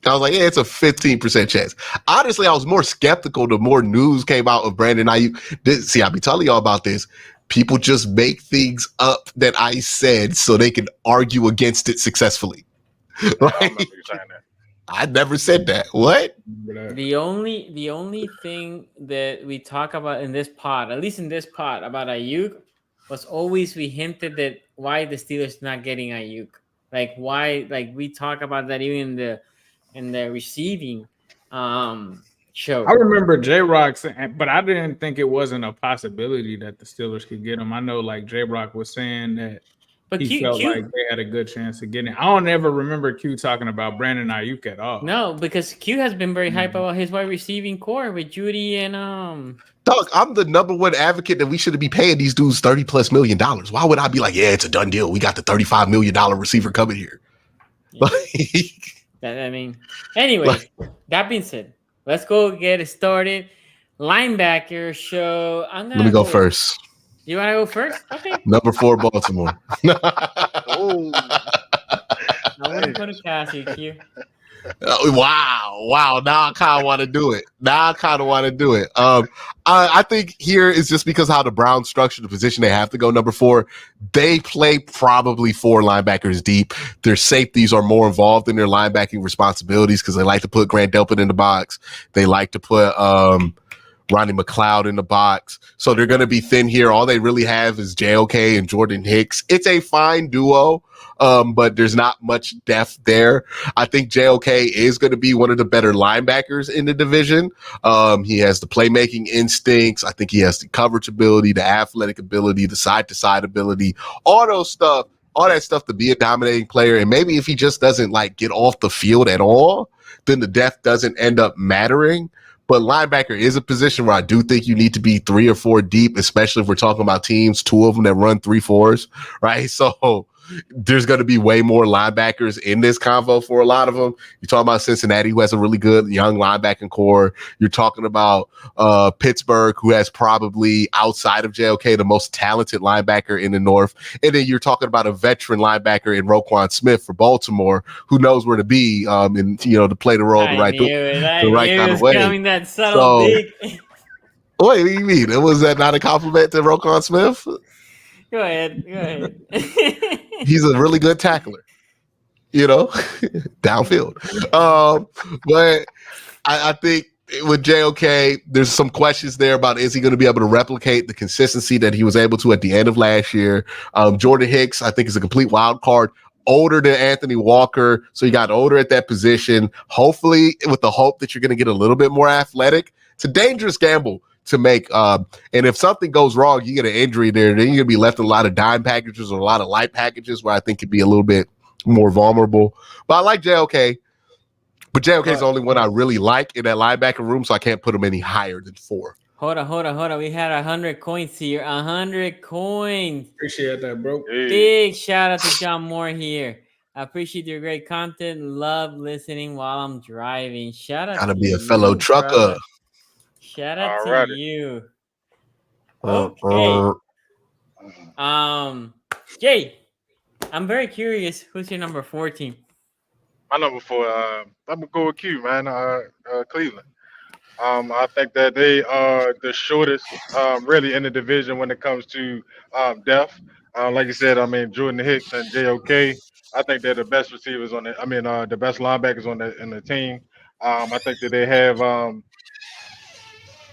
I was like, yeah, it's a 15% chance. Honestly, I was more skeptical the more news came out of Brandon Aiyuk. See, I be telling y'all about this. People just make things up that I said so they can argue against it successfully. Right? I never said that. What? The only thing that we talk about in this pod, at least in this pod, about Aiyuk was always we hinted that why the Steelers not getting Aiyuk. Like why? Like we talk about that even in the receiving show. I remember JayRoc saying, but I didn't think it wasn't a possibility that the Steelers could get him. I know like JayRoc was saying that. But he felt like they had a good chance of getting it. I don't ever remember Q talking about Brandon Aiyuk at all. No, because Q has been very hype about his wide receiving core with Judy and Doug, I'm the number one advocate that we should be paying these dudes $30+ million. Why would I be like, yeah, it's a done deal. We got the $35 million receiver coming here. Yeah. Anyway, that being said, let's go get it started. Linebacker show. Let me go first. You want to go first? Okay. Number 4, Baltimore. I want to put a Cassie here. Wow. Now I kind of want to do it. I think here is just because how the Browns structured the position, they have to go number 4. They play probably 4 linebackers deep. Their safeties are more involved in their linebacking responsibilities because they like to put Grant Delpit in the box. They like to put Ronnie McLeod in the box. So they're going to be thin here. All they really have is JOK and Jordan Hicks. It's a fine duo, but there's not much depth there. I think JOK is going to be one of the better linebackers in the division. He has the playmaking instincts. I think he has the coverage ability, the athletic ability, the side-to-side ability, all that stuff to be a dominating player. And maybe if he just doesn't like get off the field at all, then the depth doesn't end up mattering. But linebacker is a position where I do think you need to be 3 or 4 deep, especially if we're talking about teams, 2 of them that run 3-4s, right? So there's going to be way more linebackers in this convo for a lot of them. You're talking about Cincinnati, who has a really good young linebacking core. You're talking about Pittsburgh, who has probably, outside of JOK, the most talented linebacker in the North. And then you're talking about a veteran linebacker in Roquan Smith for Baltimore, who knows where to be and to play the role the right kind of way. That subtle big. What do you mean? Was that not a compliment to Roquan Smith? Go ahead. He's a really good tackler, downfield. But I think with JOK, there's some questions there about is he going to be able to replicate the consistency that he was able to at the end of last year. Jordan Hicks, I think, is a complete wild card. Older than Anthony Walker, so you got older at that position. Hopefully, with the hope that you're going to get a little bit more athletic. It's a dangerous gamble to make. And if something goes wrong, you get an injury there, then you're going to be left with a lot of dime packages or a lot of light packages where I think could be a little bit more vulnerable. But I like JOK. But JOK is the only one I really like in that linebacker room, so I can't put him any higher than 4. Hold on. We had 100 coins here. 100 coins. Appreciate that, bro. Big shout out to John Moore here. I appreciate your great content. Love listening while I'm driving. Shout out. Gotta be a fellow trucker. Brother. Shout out to you. Okay. Jay, I'm very curious. Who's your number 4 team? My number 4, I'm gonna go with Q, man. Cleveland. I think that they are the shortest, really, in the division when it comes to depth. Like you said, Jordan Hicks and JOK. I think they're the best receivers on the best linebackers in the team. I think that they have.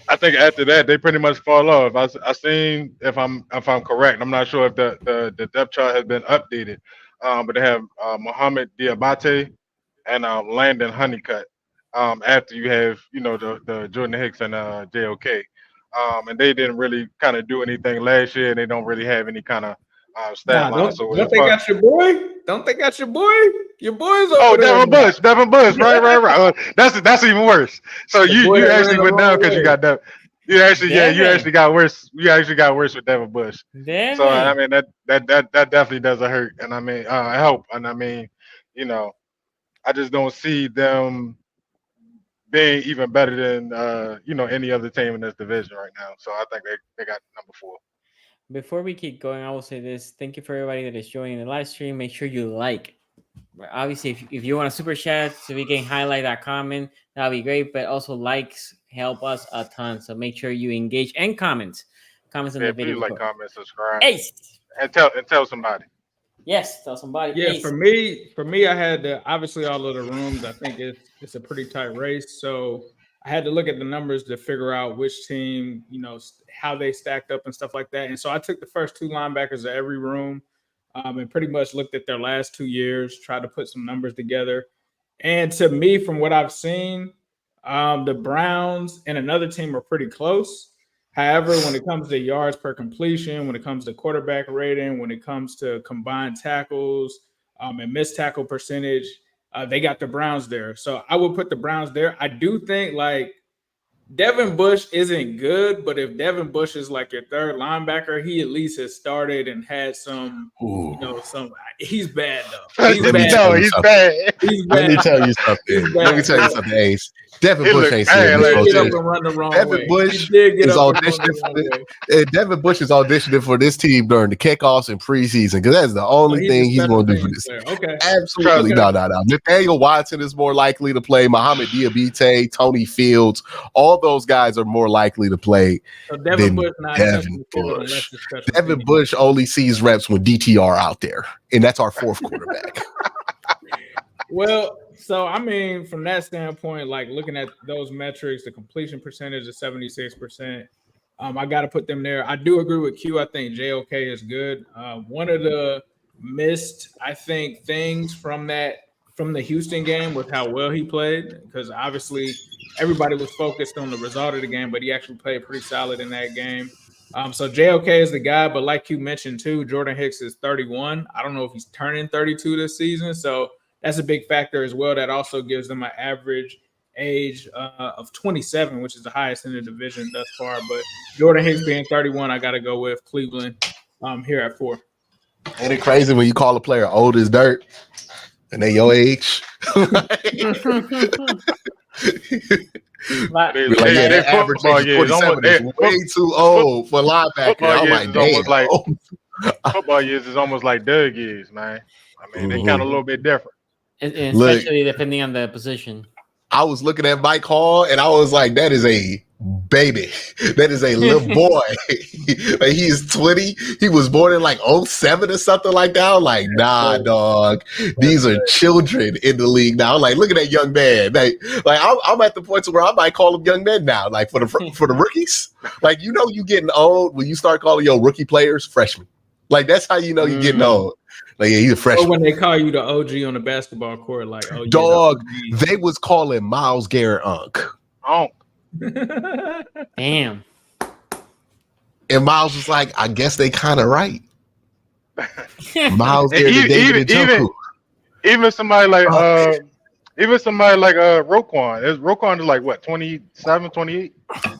I think after that they pretty much fall off. I seen if I'm correct. I'm not sure if the depth chart has been updated, but they have Mohamed Diabate and Landon Honeycutt. After you have the Jordan Hicks and JOK, and they didn't really kind of do anything last year. And they don't really have any kind of stat line. Don't they got your boy? Don't they got your boy? Your boy's over there. Devin Bush, right. That's even worse. So you actually went down because you got that. You actually got worse. You actually got worse with Devin Bush. Devin. So I mean that definitely doesn't hurt, and I mean help, and I mean, you know, I just don't see them being even better than any other team in this division right now. So I think they got number 4. Before we keep going, I will say this. Thank you for everybody that is joining the live stream. Make sure you like. Obviously, if you want to super chat so we can highlight that comment, that'll be great. But also likes help us a ton. So make sure you engage and comments on the video. Please like, comment, subscribe, Ace. and tell somebody. Yes, tell somebody. Yeah, Ace. for me, I had obviously all of the rooms. I think it's a pretty tight race. So I had to look at the numbers to figure out which team, how they stacked up and stuff like that. And so I took the first 2 linebackers of every room and pretty much looked at their last 2 years, tried to put some numbers together. And to me, from what I've seen, the Browns and another team are pretty close. However, when it comes to yards per completion, when it comes to quarterback rating, when it comes to combined tackles and missed tackle percentage, they got the Browns there. So I would put the Browns there. I do think Devin Bush isn't good, but if Devin Bush is like your third linebacker, he at least has started and had some, some. He's bad though. He's bad. He's bad. Let me tell you something. Ace. Devin Bush ain't serious. Devin Bush is auditioning for this team during the kickoffs and preseason because that's the only thing he's going to do for this. Okay, absolutely no. Nathaniel Watson is more likely to play. Muhammad Diabate, Tony Fields, all those guys are more likely to play than Devin Bush. Devin Bush only sees reps when DTR out there, and that's our 4th quarterback. Well, so I mean, from that standpoint, looking at those metrics, the completion percentage is 76%. I got to put them there. I do agree with Q. I think JOK is good. One of the missed, I think, things from the Houston game was how well he played, because obviously everybody was focused on the result of the game, but he actually played pretty solid in that game. So JOK is the guy, but like you mentioned too, Jordan Hicks is 31. I don't know if he's turning 32 this season, so that's a big factor as well. That also gives them an average age of 27, which is the highest in the division thus far. But Jordan Hicks being 31, I got to go with Cleveland here at 4. Ain't it crazy when you call a player old as dirt and they your age? Their football years is way too old for linebacker. Football years is almost like Doug years, man. I mean, they kind of a little bit different. And especially depending on the position. I was looking at Mike Hall and I was like, that is a baby. That is a little boy. He's 20. He was born in 07 or something like that. I'm like, nah, dog. These are children in the league now. Like, look at that young man. I'm at the point where I might call them young men now. Like for the rookies. You getting old when you start calling your rookie players freshmen. That's how you know you're getting old. He's a freshman. Or when they call you the OG on the basketball court, dog, they was calling Myles Garrett Unc. Damn. And Myles was like, I guess they kind of right. Myles Garrett, even somebody like Roquan. Roquan is what, 27, 28?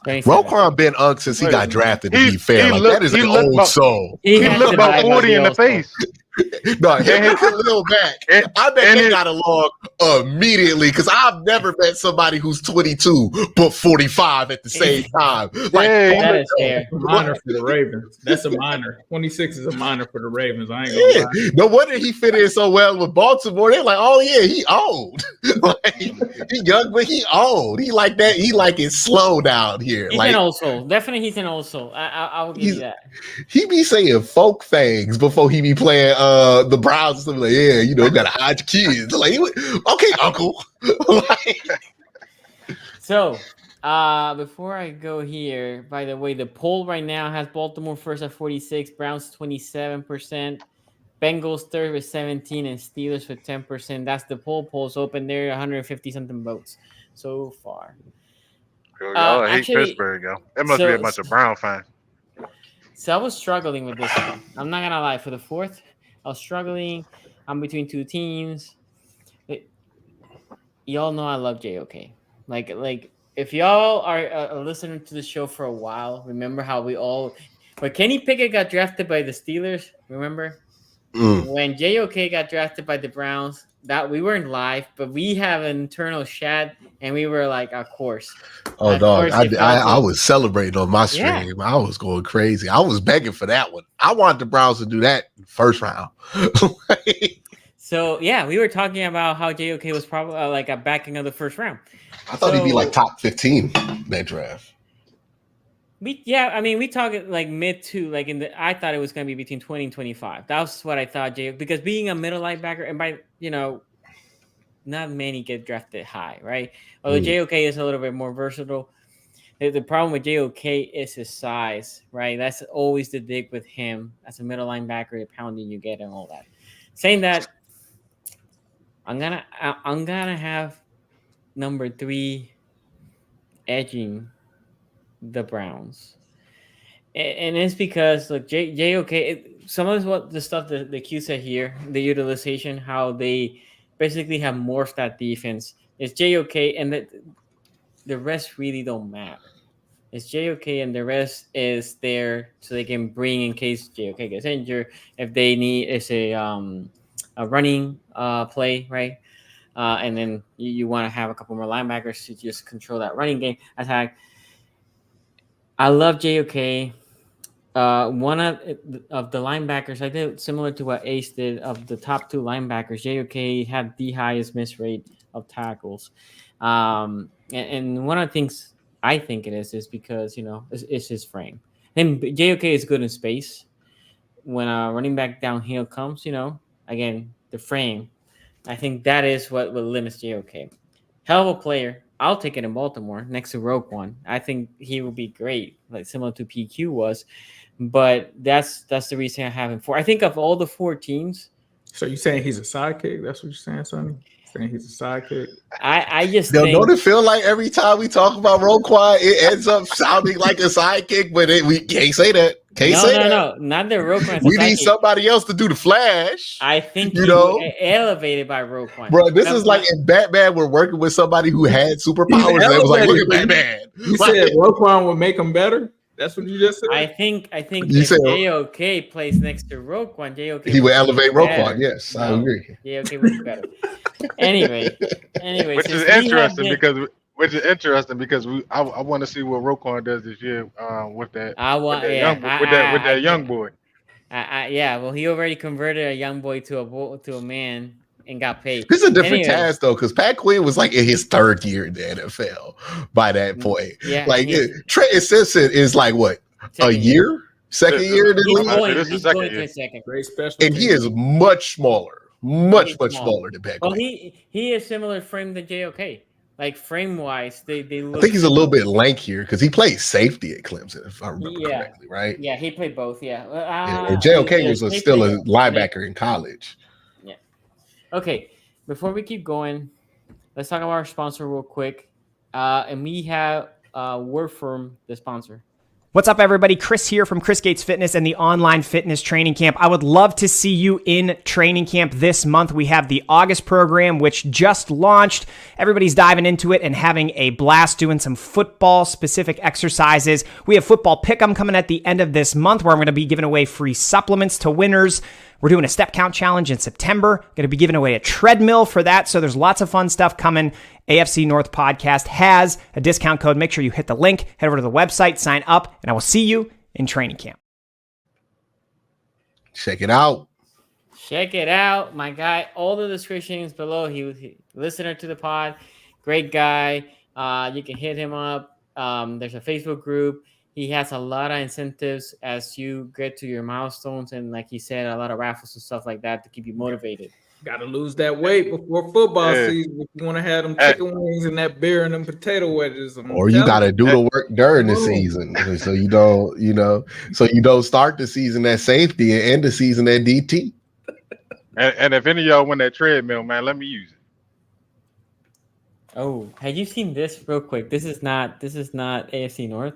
Roquan been Unc since he got drafted, to be fair. That is an old soul. He looked about 40 in the face. No, him and Khalil back. I bet they got along immediately because I've never met somebody who's 22 but 45 at the same time. That is fair. Minor for the Ravens. That's a minor. 26 is a minor for the Ravens. I ain't gonna lie. No wonder he fit in so well with Baltimore. They're like, oh yeah, he old. He young, but he old. He like that. He like it slow down here. He's an old soul. Definitely, he's an old soul. I will give you that. He be saying folk things before he be playing the Browns and stuff gotta hide your kids. Okay, uncle. So, before I go here, by the way, the poll right now has Baltimore first at 46, Browns 27%, Bengals third with 17, and Steelers with 10%. That's the poll. Polls open there, 150 something votes so far. Y'all hate Pittsburgh, yo. It must be a bunch of Brown fans. So I was struggling with this one. I'm not gonna lie. For the 4th, I was struggling. I'm between 2 teams. Y'all know I love JOK. if y'all are listening to the show for a while, remember how when Kenny Pickett got drafted by the Steelers, remember? When JOK got drafted by the Browns, that we weren't live, but we have an internal chat, and we were like, of course. Oh, dog. I was celebrating on my stream. Yeah. I was going crazy. I was begging for that one. I wanted the Browns to do that first round. So, yeah, we were talking about how JOK was probably like a backing of the first round. I thought he'd be like top 15 that draft. We talk like mid to like I thought it was going to be between 20 and 25. That was what I thought, because being a middle linebacker, and by, not many get drafted high, right? Although JOK is a little bit more versatile. The problem with JOK is his size, right? That's always the dig with him as a middle linebacker, the pounding you get and all that. Saying that, I'm gonna have number 3 edging the Browns, and it's because look, JOK. Some of the stuff that the Q said here, the utilization, how they basically have morphed that defense. It's JOK, and the rest really don't matter. It's JOK, and the rest is there so they can bring in case JOK gets injured. If they need, it's a running play, right? And then you want to have a couple more linebackers to just control that running game attack. I love JOK. One of the linebackers, I did similar to what Ace did. Of the top 2 linebackers, JOK had the highest miss rate of tackles. And one of the things I think it is because, it's his frame. And JOK is good in space. When a running back downhill comes, again, the frame. I think that is what limits JOK. Hell of a player. I'll take it in Baltimore next to Roquan. I think he will be great, like similar to PQ was. But that's the reason I have him for. I think of all the 4 teams. So you saying he's a sidekick? That's what you're saying, Sonny? Saying he's a sidekick? I just think... Don't it feel like every time we talk about Roquan, it ends up sounding like a sidekick, but we can't say that. No, not that Roquan. We need somebody else to do the flash. I think elevated by Roquan. Bro, this is like in Batman, we're working with somebody who had superpowers. And it was like, look at Batman. You said Roquan would make him better? That's what you just said? I think if JOK plays next to Roquan, JOK he would elevate Roquan. Yes, I agree. JOK would be better. Anyway, which is interesting because I want to see what Roquan does this year with that young boy. Well, he already converted a young boy to a man and got paid. This is a different task though, because Pat Quinn was like in his 3rd year in the NFL by that point. Yeah, like Trey Simpson is like what, a year, second year in the league. He's going to second. Great special, and he is much smaller, much smaller than Pat Quinn. Well, he is similar frame to JOK. Like frame wise, they look. I think he's a little bit lankier because he played safety at Clemson, if I remember correctly, right? Yeah, he played both. Yeah, and JOK was still a linebacker in college. Yeah. Okay, before we keep going, let's talk about our sponsor real quick. And we have word from the sponsor. What's up, everybody? Chris here from Chris Gates Fitness and the online fitness training camp. I would love to see you in training camp this month. We have the August program, which just launched. Everybody's diving into it and having a blast doing some football-specific exercises. We have football pick'em coming at the end of this month, where I'm going to be giving away free supplements to winners. We're doing a step count challenge in September. Going to be giving away a treadmill for that. So there's lots of fun stuff coming. AFC North Podcast has a discount code. Make sure you hit the link, head over to the website, sign up, and I will see you in training camp. Check it out. Check it out. My guy, all the descriptions below. He was a listener to the pod. Great guy. You can hit him up. There's a Facebook group. He has a lot of incentives as you get to your milestones. And like he said, a lot of raffles and stuff like that to keep you motivated. Got to lose that weight before football season. If you want to have them chicken wings and that beer and them potato wedges. Or you got to do the work during the season. So you don't start the season at safety and end the season at DT. And if any of y'all win that treadmill, man, let me use it. Oh, have you seen this real quick? This is not AFC North.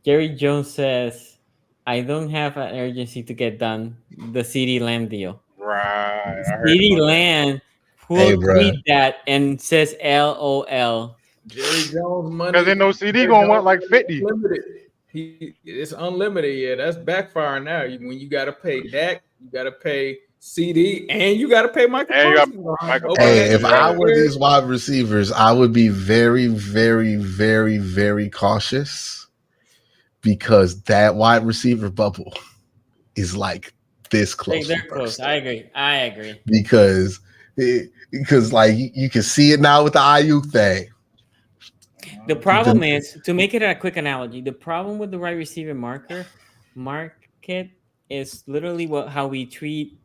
Jerry Jones says, I don't have an urgency to get done the CeeDee Lamb deal. Right. CeeDee Lamb will tweet that and says LOL. Jerry Jones money. Because they know CD gonna want like 50. Limited. It's unlimited. Yeah, that's backfiring now. When you got to pay Dak, you got to pay CD, and you got to pay Michael Parsons. Hey, if I were these wide receivers, I would be very, very, very, very cautious because that wide receiver bubble is like this close. They're close. I agree. Because like you can see it now with the Aiyuk thing. The problem is, to make it a quick analogy, the problem with the wide receiver market is literally how we treat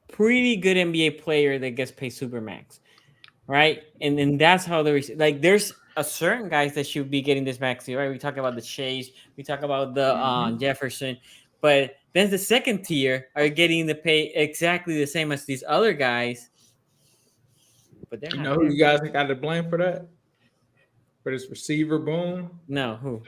pretty good NBA player that gets paid supermax, right? And then that's how there's a certain guys that should be getting this max, right? We talk about the Chase, we talk about the Jefferson, but then the second tier are getting the pay exactly the same as these other guys. But they're who you guys got to blame for that? For this receiver boom? No, who?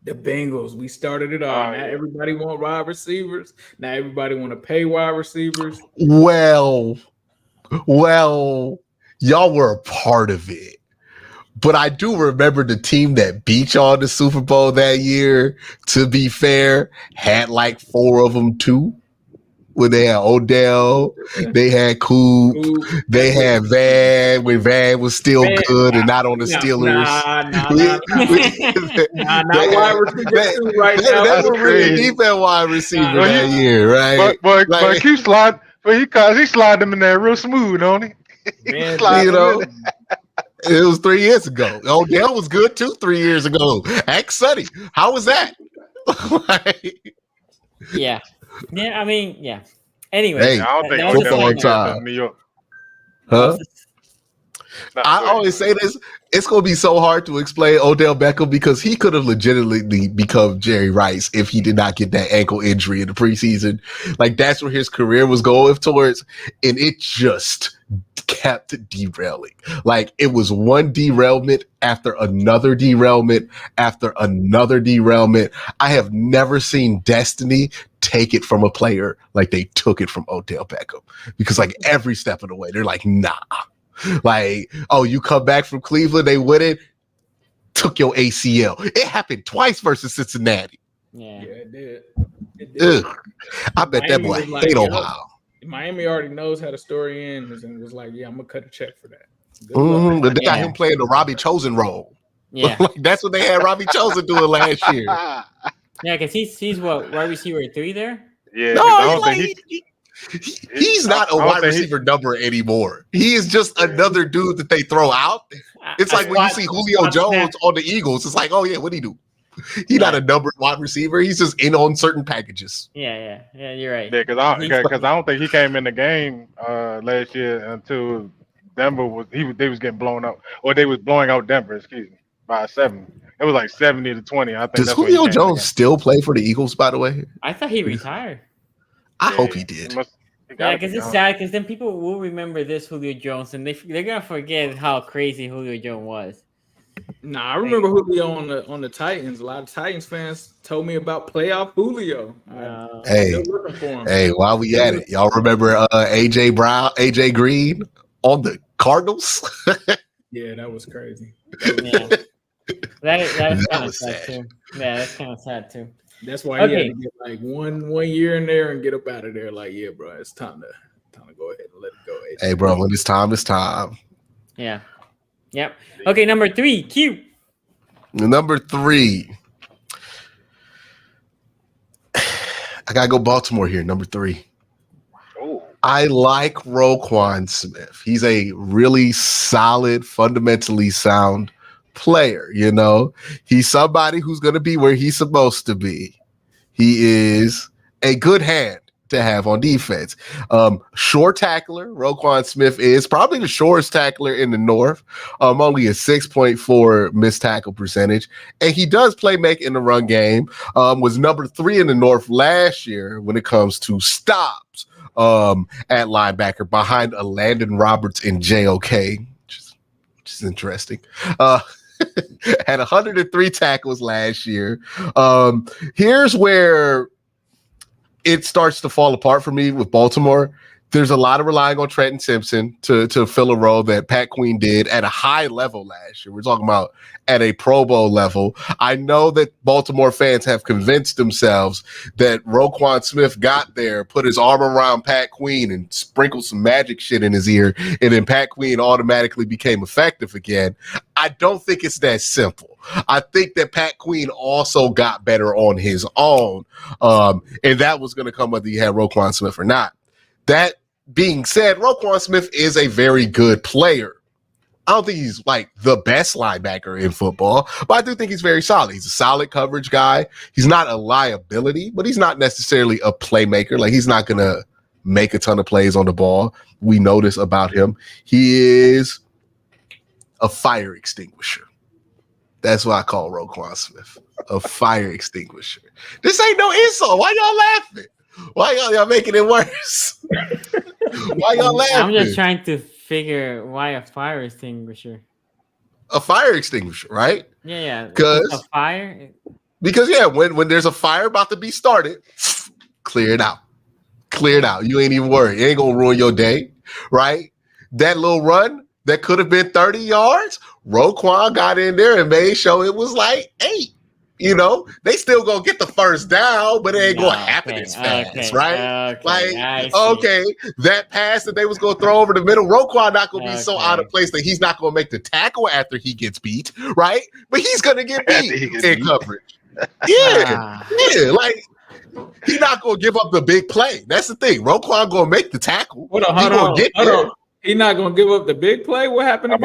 The Bengals. We started it all. Now everybody want wide receivers. Now everybody want to pay wide receivers. Well, y'all were a part of it. But I do remember the team that beat y'all in the Super Bowl that year, to be fair, had like 4 of them too. When they had Odell, they had Coop, they had Van when Van was still good and not on the Steelers. They were really deep at wide receiver that year, right? But Q slide, he slide them in there real smooth, don't he? It was 3 years ago. Odell was good too 3 years ago. Ask Sonny, how was that? Yeah. Yeah, I mean, yeah. Anyway, hey, I don't think football time. New York. Huh? I always say this. It's going to be so hard to explain Odell Beckham because he could have legitimately become Jerry Rice if he did not get that ankle injury in the preseason. Like, that's where his career was going towards, and it just kept derailing. Like, it was one derailment after another derailment after another derailment. I have never seen destiny take it from a player like they took it from Odell Beckham, because like every step of the way they're like, nah, like, oh, you come back from Cleveland, they win it, took your ACL. It happened twice versus Cincinnati. Yeah, it did. I bet that boy hate Ohio. Miami already knows how the story ends and was like, yeah, I'm gonna cut a check for that. But they got him playing the Robbie Chosen role. Yeah. Like, that's what they had Robbie Chosen doing last year. Yeah, because he's what, wide receiver 3 there? Yeah, no, he's not a wide receiver number anymore. He is just another dude that they throw out. It's like when you see Julio Jones on the Eagles, it's like, oh yeah, what'd he do? He's not a number wide receiver. He's just in on certain packages. Yeah, you're right. Yeah, because I don't think he came in the game last year until Denver they was getting blown out, or they was blowing out Denver, by 7. It was like 70-20. I think. Does Julio Jones still play for the Eagles, by the way? I thought he retired. I hope he did. Yeah, because it's sad, because then people will remember this Julio Jones, and they're gonna forget how crazy Julio Jones was. Nah, I remember Julio on the Titans. A lot of Titans fans told me about playoff Julio. Hey, while we at it, y'all remember AJ Green on the Cardinals? Yeah, that was crazy. That's kind of sad too. Yeah, that's kind of sad too. That's why he had to get like one year in there and get up out of there. Like, yeah, bro, it's time to go ahead and let it go. Hey, bro, when it's time, it's time. Yeah. Yep. Okay, number 3, Q. Number 3. I gotta go Baltimore here. Number 3. Oh. I like Roquan Smith. He's a really solid, fundamentally sound player. You know, he's somebody who's going to be where he's supposed to be. He is a good hand to have on defense. Short tackler, Roquan Smith is probably the shortest tackler in the North. Only a 6.4 missed tackle percentage, and he does play make in the run game. Was number 3 in the North last year when it comes to stops at linebacker, behind a Landon Roberts and JOK, which is interesting. Had 103 tackles last year. Here's where it starts to fall apart for me with Baltimore. There's a lot of relying on Trenton Simpson to fill a role that Pat Queen did at a high level last year. We're talking about at a Pro Bowl level. I know that Baltimore fans have convinced themselves that Roquan Smith got there, put his arm around Pat Queen and sprinkled some magic shit in his ear, and then Pat Queen automatically became effective again. I don't think it's that simple. I think that Pat Queen also got better on his own, and that was going to come whether you had Roquan Smith or not. That being said, Roquan Smith is a very good player. I don't think he's like the best linebacker in football, but I do think he's very solid. He's a solid coverage guy. He's not a liability, but he's not necessarily a playmaker. Like, he's not going to make a ton of plays on the ball. We know this about him. He is a fire extinguisher. That's what I call Roquan Smith, a fire extinguisher. This ain't no insult. Why y'all laughing? Why y'all making it worse? Why y'all laughing? I'm just trying to figure why a fire extinguisher. A fire extinguisher, right? Yeah. Because a fire. Because when there's a fire about to be started, clear it out. Clear it out. You ain't even worried. It ain't gonna ruin your day, right? That little run that could have been 30 yards, Roquan got in there and made sure it was like 8. You know, they still gonna get the first down, but it ain't gonna happen as fast, right? That pass that they was gonna throw over the middle, Roquan not gonna be so out of place that he's not gonna make the tackle after he gets beat, right? But he's gonna get beat in coverage. Yeah, like he's not gonna give up the big play. That's the thing. Roquan gonna make the tackle. Hold on. He's not gonna give up the big play. What happened? He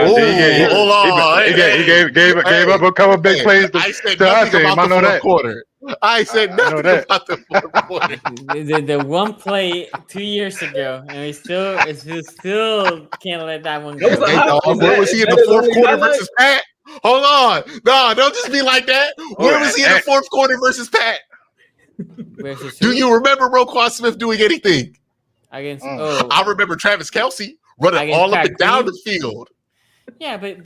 gave up a couple big plays. I said nothing about the fourth quarter. I said nothing about the fourth quarter. The one play 2 years ago, and we still can't let that one go. Where was he in the fourth quarter versus Pat? Hold on, no, don't just be like that. Where was he in the fourth quarter versus Pat? Do you remember Roquan Smith doing anything? I remember Travis Kelce running all up and down the field. Yeah, but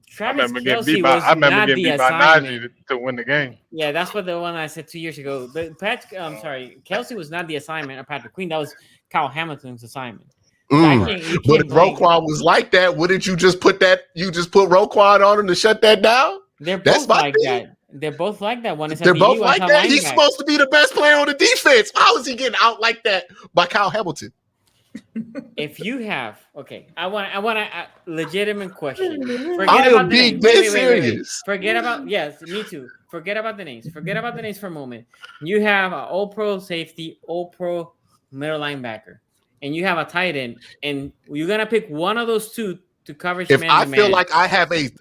Travis Kelce was not the assignment to win the game. Yeah, that's what the one I said 2 years ago. But Kelce was not the assignment of Patrick Queen. That was Kyle Hamilton's assignment. But if Roquan was like that, wouldn't you just put that? You just put Roquan on him to shut that down? They're both like that. They're both like that. They're both like that. He's supposed to be the best player on the defense. How is he getting out like that by Kyle Hamilton? If you have I want a legitimate question. Forget about the names. Forget about me too. Forget about the names. Forget about the names for a moment. You have an all-pro safety, all-pro middle linebacker, and you have a tight end, and you're gonna pick one of those two to cover. If I feel like I have a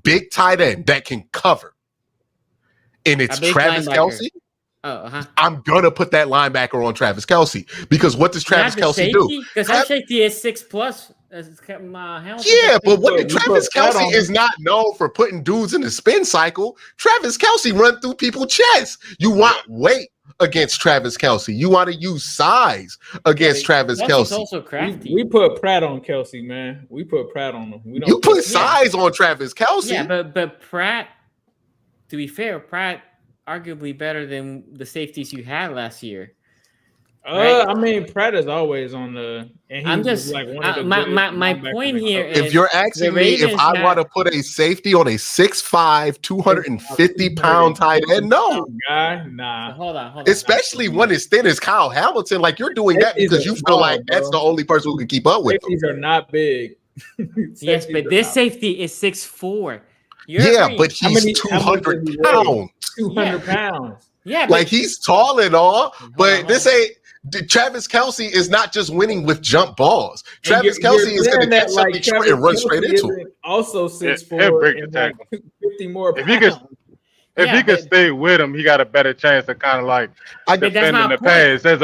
big tight end that can cover, and it's Travis Kelce. I'm gonna put that linebacker on Travis Kelce because what does Travis Kelce do? Because our safety is 6+. But what Travis Kelce is not known for putting dudes in the spin cycle. Travis Kelce run through people's chests. You want weight against Travis Kelce. You want to use size against Travis Kelce. Also crafty. We put Pratt on Kelce, man. We put Pratt on him. You put size on Travis Kelce. Yeah, but Pratt. To be fair, Pratt. Arguably better than the safeties you had last year. Right? I mean, Pratt is always on the. And I'm just like my point here. If you're asking me if I want to put a safety on a 6'5", 250-pound tight end, no, nah. Hold on. Especially when as thin as Kyle Hamilton, like you're doing that because you feel like that's the only person who can keep up with them. Safeties are not big. Yes, but this safety is 6'4". But he's 200 pounds. 200 pounds. Yeah, like he's tall and all, but this ain't. Travis Kelce is not just winning with jump balls. Travis Kelce is going to catch something short and run straight into it. Also 6'4" and like 50 more pounds. If he could stay with him, he got a better chance to kind of like defending the pass as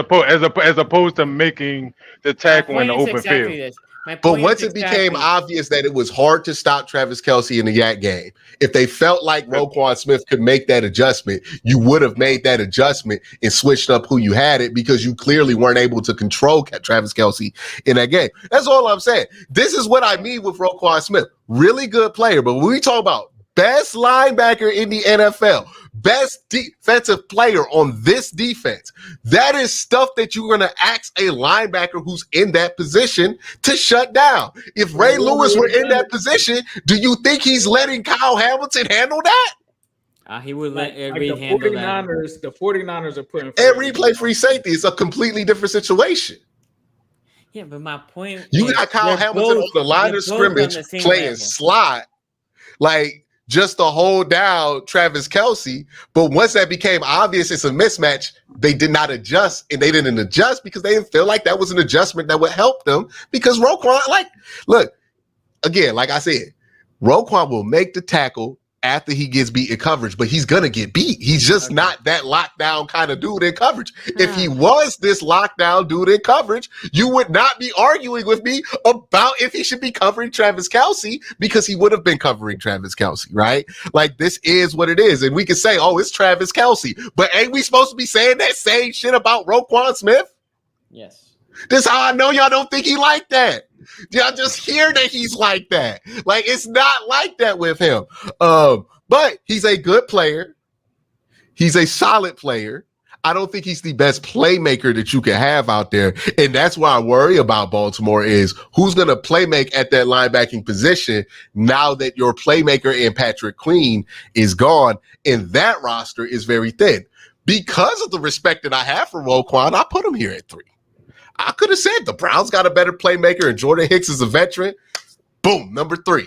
opposed to making the tackle in the open field. But once it became obvious that it was hard to stop Travis Kelce in the Yak game, if they felt like Roquan Smith could make that adjustment, you would have made that adjustment and switched up who you had it because you clearly weren't able to control Travis Kelce in that game. That's all I'm saying. This is what I mean with Roquan Smith. Really good player, but when we talk about best linebacker in the NFL, best defensive player on this defense. That is stuff that you're going to ask a linebacker who's in that position to shut down. If Ray Lewis were in that position, do you think he's letting Kyle Hamilton handle that? He would let every the 49ers. The 49ers are putting every play free safety. It's a completely different situation. Yeah, but my point, you got Kyle Hamilton on the line of scrimmage playing slot, like just to hold down Travis Kelce. But once that became obvious, it's a mismatch. They did not adjust, and they didn't adjust because they didn't feel like that was an adjustment that would help them. Because Roquan, look, again, like I said, Roquan will make the tackle after he gets beat in coverage, but he's gonna get beat. He's just not that lockdown kind of dude in coverage. If he was this lockdown dude in coverage, you would not be arguing with me about if he should be covering Travis Kelce, because he would have been covering Travis Kelce, right? Like, this is what it is. And we can say, oh, it's Travis Kelce, but ain't we supposed to be saying that same shit about Roquan Smith? Yes. This is how I know y'all don't think he like that. Y'all just hear that he's like that. Like, it's not like that with him. But he's a good player. He's a solid player. I don't think he's the best playmaker that you can have out there. And that's why I worry about Baltimore is who's going to playmake at that linebacking position now that your playmaker and Patrick Queen is gone. And that roster is very thin. Because of the respect that I have for Roquan, I put him here at 3. I could have said the Browns got a better playmaker and Jordan Hicks is a veteran. Boom, number 3.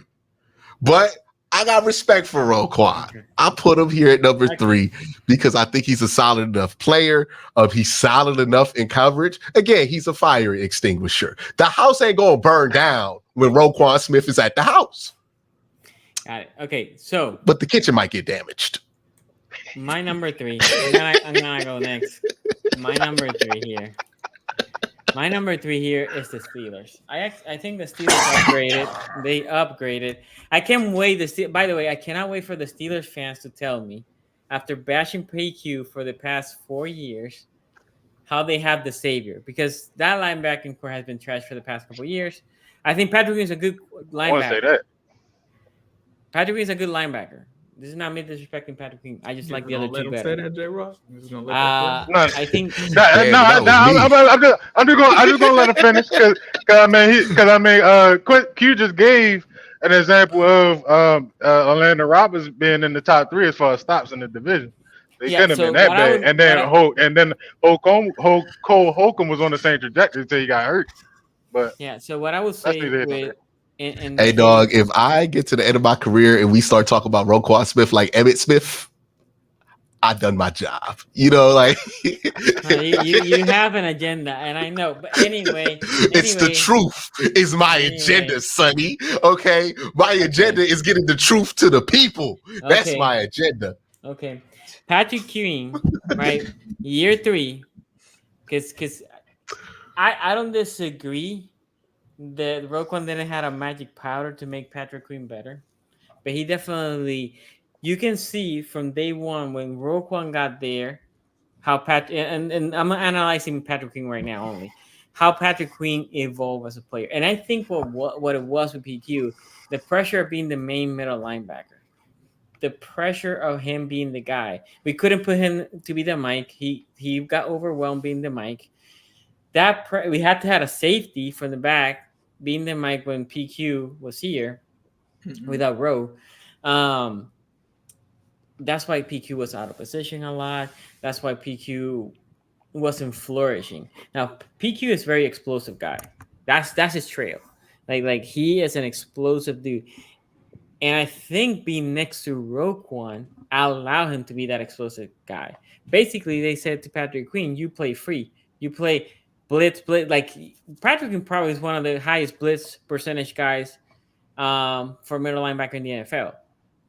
But I got respect for Roquan. I put him here at number 3 because I think he's a solid enough player. He's solid enough in coverage. Again, he's a fire extinguisher. The house ain't going to burn down when Roquan Smith is at the house. Got it. Okay, so. But the kitchen might get damaged. My number 3. I'm gonna go next. My number 3 here. My number 3 here is the Steelers. I think the Steelers upgraded. They upgraded. I can't wait. By the way, I cannot wait for the Steelers fans to tell me, after bashing PQ for the past 4 years, how they have the savior. Because that linebacking core has been trashed for the past couple of years. I think Patrick Queen is a good linebacker. I want to say that. Patrick Queen is a good linebacker. This is not me disrespecting Patrick Queen. I just like the other two better. Say that, JayRoc? I think. I'm just gonna let him finish because Q just gave an example of Orlando Roberts being in the top 3 as far as stops in the division. They couldn't have been that bad. And then Cole Holcomb was on the same trajectory until he got hurt. But yeah. So what I would say with. Hey, dog, if I get to the end of my career and we start talking about Roquan Smith like Emmitt Smith, I've done my job. You know, like you have an agenda, and I know. But anyway, it's the truth is my agenda, Sonny. Okay, my agenda is getting the truth to the people. That's my agenda. Okay, Patrick Queen, right? Year 3, because I don't disagree that Roquan didn't have a magic powder to make Patrick Queen better, but he definitely, you can see from day one when Roquan got there, how and I'm analyzing Patrick Queen right now only, how Patrick Queen evolved as a player. And I think what it was with PQ, the pressure of being the main middle linebacker, the pressure of him being the guy. We couldn't put him to be the Mike. He got overwhelmed being the Mike. We had to have a safety from the back being the Mike when PQ was here without Rowe. That's why PQ was out of position a lot. That's why PQ wasn't flourishing. Now PQ is a very explosive guy. That's his trail. Like he is an explosive dude. And I think being next to Roquan allowed him to be that explosive guy. Basically, they said to Patrick Queen, you play free. You play blitz. Like Patrick Queen probably is one of the highest blitz percentage guys for middle linebacker in the NFL,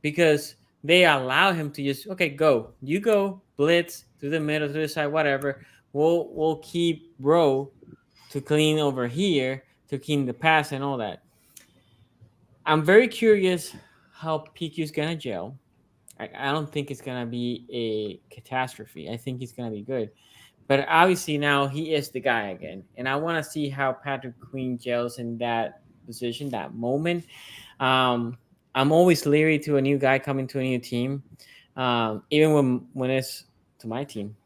because they allow him to just, okay, go. You go blitz to the middle, to the side, whatever. We'll keep Rowe to clean over here, to clean the pass and all that. I'm very curious how PQ is gonna gel. I don't think it's gonna be a catastrophe. I think he's gonna be good. But obviously now he is the guy again. And I want to see how Patrick Queen gels in that position, that moment. I'm always leery to a new guy coming to a new team. Even when it's to my team.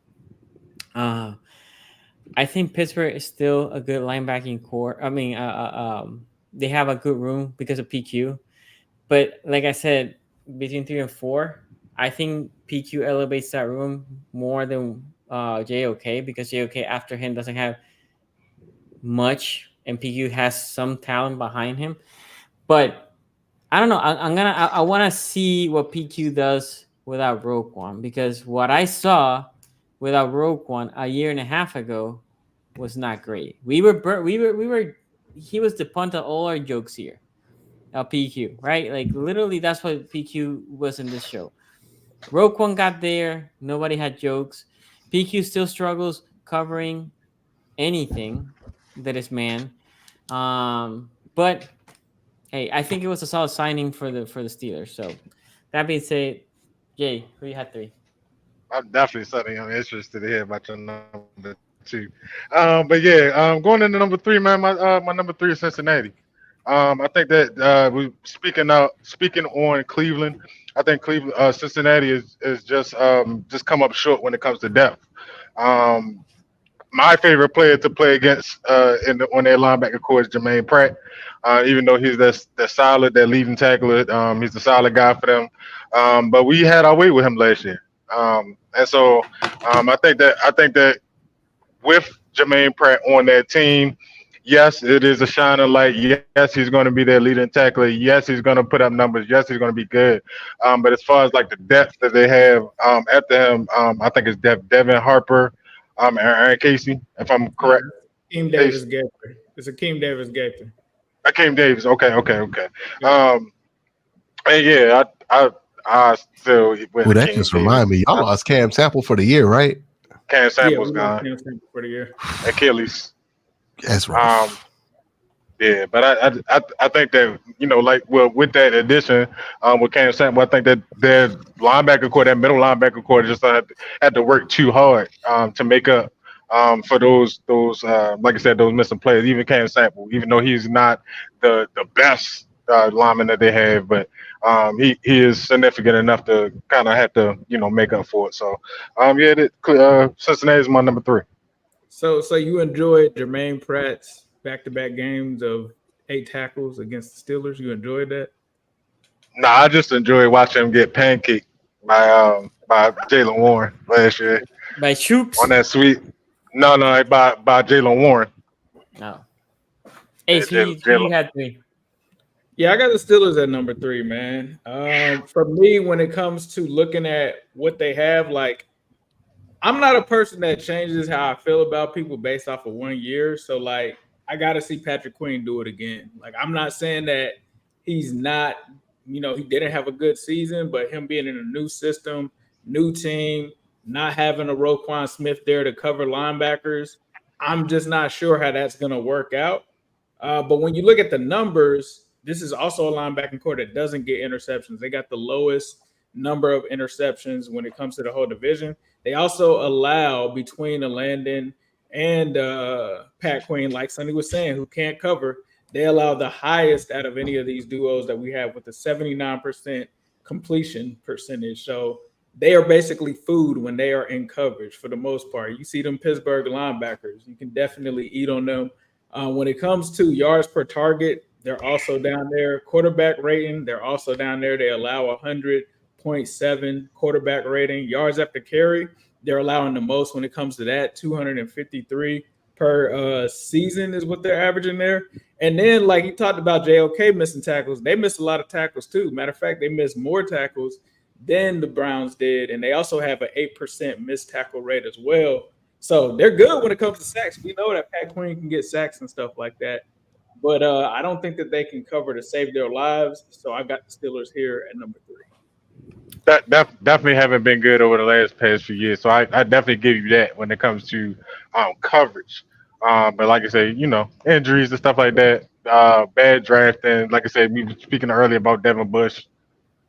I think Pittsburgh is still a good linebacking core. I mean, they have a good room because of PQ. But like I said, between 3 and 4, I think PQ elevates that room more than JOK, because JOK after him doesn't have much, and PQ has some talent behind him. But I don't know. I want to see what PQ does without Roquan, because what I saw without Roquan a year and a half ago was not great. He was the punt of all our jokes here. PQ, right? Like literally, that's what PQ was in this show. Roquan got there. Nobody had jokes. PQ still struggles covering anything that is man. But hey, I think it was a solid signing for the Steelers. So that being said, Jay, who you had 3? I'm definitely something I'm interested to hear about your number 2. But yeah, going into number 3, man. My number 3 is Cincinnati. I think that we speaking on Cleveland. I think Cincinnati is just come up short when it comes to depth. My favorite player to play against on their linebacker core is Jermaine Pratt. Even though he's that solid, that leading tackler, he's a solid guy for them. But we had our way with him last year, and so I think that with Jermaine Pratt on that team, yes, it is a shining light. Yes, he's going to be their leading tackler. Yes, he's going to put up numbers. Yes, he's going to be good. But as far as like the depth that they have after him, I think it's Devin Harper, Aaron Casey, if I'm correct. Akeem Davis Gaither. It's Akeem Davis Gaither. Akeem Davis. Okay. And yeah, I still. Well, that just remind me, y'all lost Cam Sample for the year, right? Cam Sample's gone. Cam Sample for the year. Achilles. That's right. Yeah, but I think that, with that addition, with Cam Sample, I think that their linebacker core, that middle linebacker core, just had to work too hard to make up for those like I said, those missing players. Even Cam Sample, even though he's not the best lineman that they have, but he is significant enough to kind of have to make up for it. So Cincinnati is my number 3. So you enjoyed Jermaine Pratt's back-to-back games of 8 tackles against the Steelers? You enjoyed that? Nah, I just enjoyed watching him get pancaked by Jaylen Warren last year. By Chooks? On that sweet. No, by Jaylen Warren. No. Hey, so you had 3. Yeah, I got the Steelers at number 3, man. For me, when it comes to looking at what they have, like, I'm not a person that changes how I feel about people based off of 1 year. So, like, I got to see Patrick Queen do it again. Like, I'm not saying that he's not, he didn't have a good season, but him being in a new system, new team, not having a Roquan Smith there to cover linebackers, I'm just not sure how that's going to work out. But when you look at the numbers, this is also a linebacking core that doesn't get interceptions. They got the lowest number of interceptions when it comes to the whole division. They also allow between Landon and Pat Queen, like Sonny was saying, who can't cover, they allow the highest out of any of these duos that we have with a 79% completion percentage. So they are basically food when they are in coverage for the most part. You see them Pittsburgh linebackers, you can definitely eat on them. When it comes to yards per target, they're also down there. Quarterback rating, they're also down there. They allow 100.7 quarterback rating. Yards after carry, they're allowing the most when it comes to that. 253 per season is what they're averaging there. And then, like you talked about JOK missing tackles, they missed a lot of tackles too. Matter of fact, they missed more tackles than the Browns did. And they also have an 8% missed tackle rate as well. So they're good when it comes to sacks. We know that Pat Queen can get sacks and stuff like that. But I don't think that they can cover to save their lives. So I got the Steelers here at number 3. That definitely haven't been good over the past few years. So I definitely give you that when it comes to coverage. But like I say, injuries and stuff like that, bad drafting. Like I said, we were speaking earlier about Devin Bush.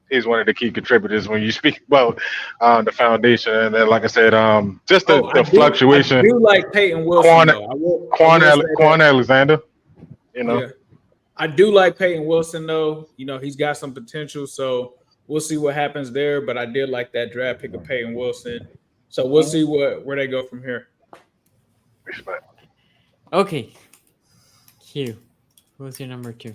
He's one of the key contributors when you speak about the foundation. And then, like I said, just the fluctuation. I do like Peyton Wilson. Quan Alexander. Yeah. I do like Peyton Wilson, though. He's got some potential. So we'll see what happens there. But I did like that draft pick of Peyton Wilson. So we'll see where they go from here. Respect. Okay. Q. Who's your number 2?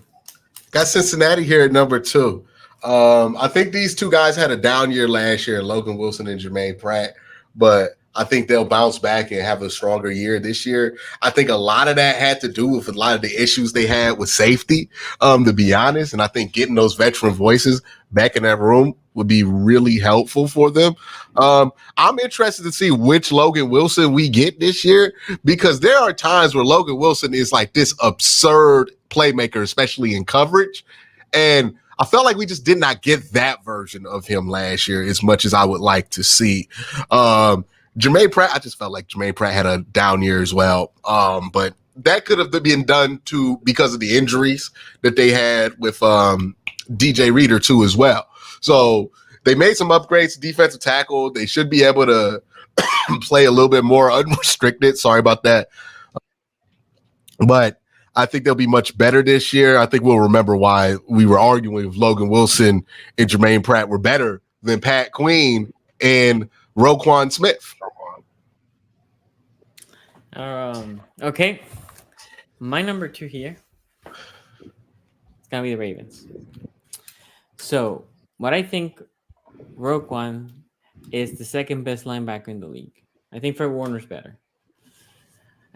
Got Cincinnati here at number 2. I think these two guys had a down year last year, Logan Wilson and Jermaine Pratt, but I think they'll bounce back and have a stronger year this year. I think a lot of that had to do with a lot of the issues they had with safety, to be honest. And I think getting those veteran voices back in that room would be really helpful for them. I'm interested to see which Logan Wilson we get this year, because there are times where Logan Wilson is like this absurd playmaker, especially in coverage. And I felt like we just did not get that version of him last year as much as I would like to see. Jermaine Pratt, I just felt like Jermaine Pratt had a down year as well. But that could have been done too because of the injuries that they had with DJ Reader too as well. So they made some upgrades to defensive tackle. They should be able to play a little bit more unrestricted. Sorry about that. But I think they'll be much better this year. I think we'll remember why we were arguing if Logan Wilson and Jermaine Pratt were better than Pat Queen and Roquan Smith. Okay. My number 2 here is going to be the Ravens. So, what I think Roquan is the second best linebacker in the league. I think Fred Warner's better.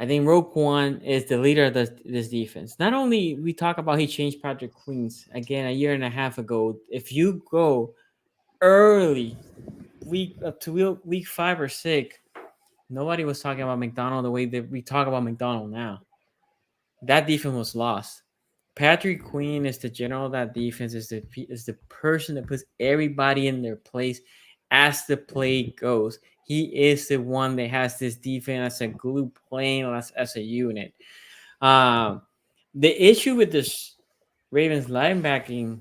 I think Roquan is the leader of this defense. Not only we talk about he changed Patrick Queen's again a year and a half ago. If you go early, up to week 5 or 6, nobody was talking about McDonald the way that we talk about McDonald now. That defense was lost. Patrick Queen is the general of that defense, is the person that puts everybody in their place as the play goes. He is the one that has this defense as a glue playing as a unit. The issue with this Ravens linebacking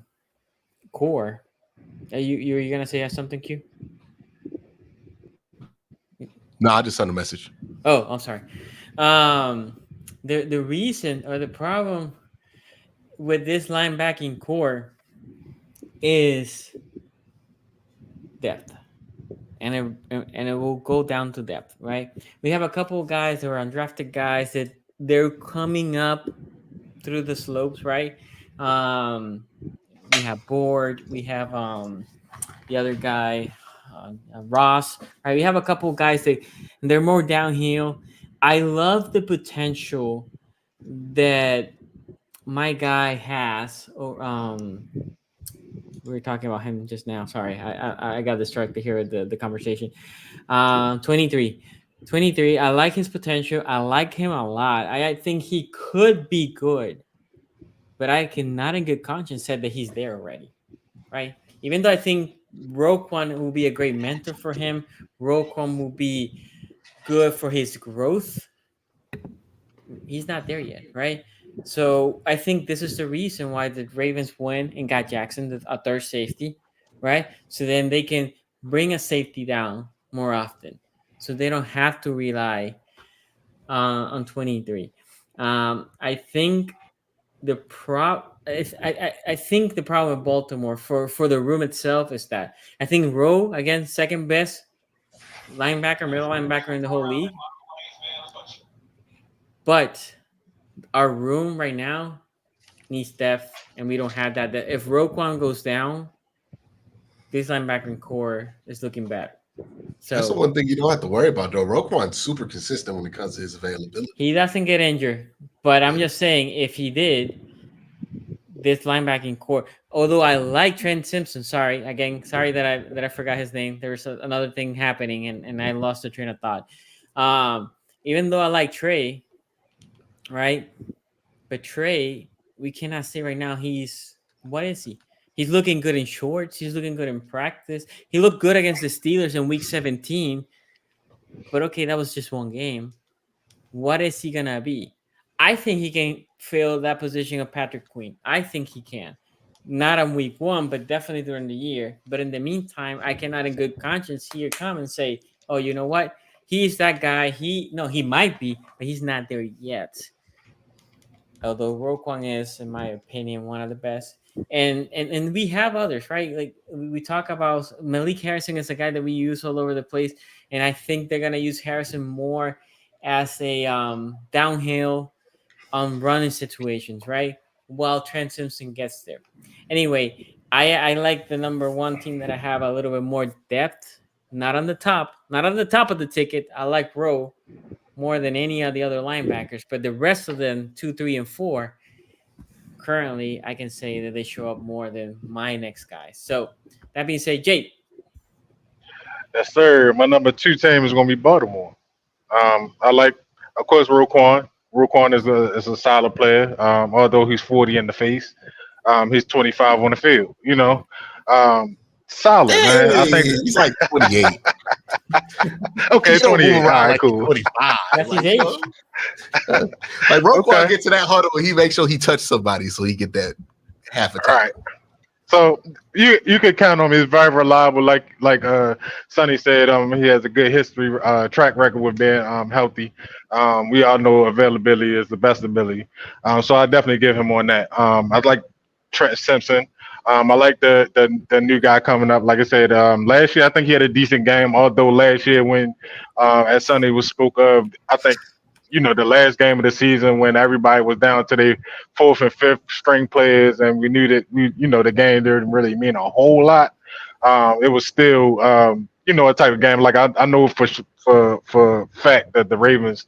core, you're going to say something, Q? No, I just sent a message. Oh, I'm sorry. The reason or the problem with this linebacking core is depth. And it will go down to depth, right? We have a couple of guys that are undrafted guys that they're coming up through the slopes, right? We have Board, we have the other guy, Ross, right? We have a couple of guys that they're more downhill. I love the potential that my guy has. We were talking about him just now. Sorry, I got distracted here at the conversation. 23. I like his potential. I like him a lot. I think he could be good, but I cannot in good conscience say that he's there already, right? Even though I think Roquan will be a great mentor for him, Roquan will be good for his growth. He's not there yet, right? So I think this is the reason why the Ravens went and got Jackson, a third safety, right? So then they can bring a safety down more often, so they don't have to rely on 23. I think the problem with Baltimore for the room itself is that I think Rowe, again, second best middle linebacker in the whole league, but our room right now needs depth, and we don't have that. If Roquan goes down, this linebacking core is looking bad. So that's the one thing you don't have to worry about, though. Roquan's super consistent when it comes to his availability. He doesn't get injured, but I'm just saying if he did, this linebacking core. Although I like Trent Simpson, sorry that I forgot his name. There was another thing happening, and I lost the train of thought. Even though I like Trey, right? But Trey, we cannot say right now what is he? He's looking good in shorts. He's looking good in practice. He looked good against the Steelers in week 17. But okay, that was just one game. What is he going to be? I think he can fill that position of Patrick Queen. I think he can. Not on week 1, but definitely during the year. But in the meantime, I cannot in good conscience here come and say, oh, you know what? He's that guy. He might be, but he's not there yet. Although Roquan is, in my opinion, one of the best. And we have others, right? Like we talk about Malik Harrison is a guy that we use all over the place, and I think they're gonna use Harrison more as a downhill running situations, right? While Trent Simpson gets there. Anyway, I like the number one team that I have a little bit more depth, not on the top of the ticket. I like Rowe more than any of the other linebackers, but the rest of them, 2, 3, and 4, currently I can say that they show up more than my next guy. So that being said, Jake. Yes, sir. My number 2 team is going to be Baltimore. I like, of course, Roquan. Roquan is a solid player. Although he's 40 in the face, he's 25 on the field. Solid, man. I think he's like 28. Okay, 28. All right, like cool. 25. That's his age. Like Roquan get to that huddle, he makes sure he touch somebody so he get that half a time. All right. So you could count on him. He's very reliable. Like Sonny said, he has a good history, track record with being healthy. We all know availability is the best ability. So I definitely give him on that. I like Trent Simpson. I like the new guy coming up. Like I said, last year I think he had a decent game. Although last year when, as Sonny was spoke of, I think the last game of the season when everybody was down to their 4th and 5th string players, and we knew that the game didn't really mean a whole lot. It was still a type of game. Like I know for fact that the Ravens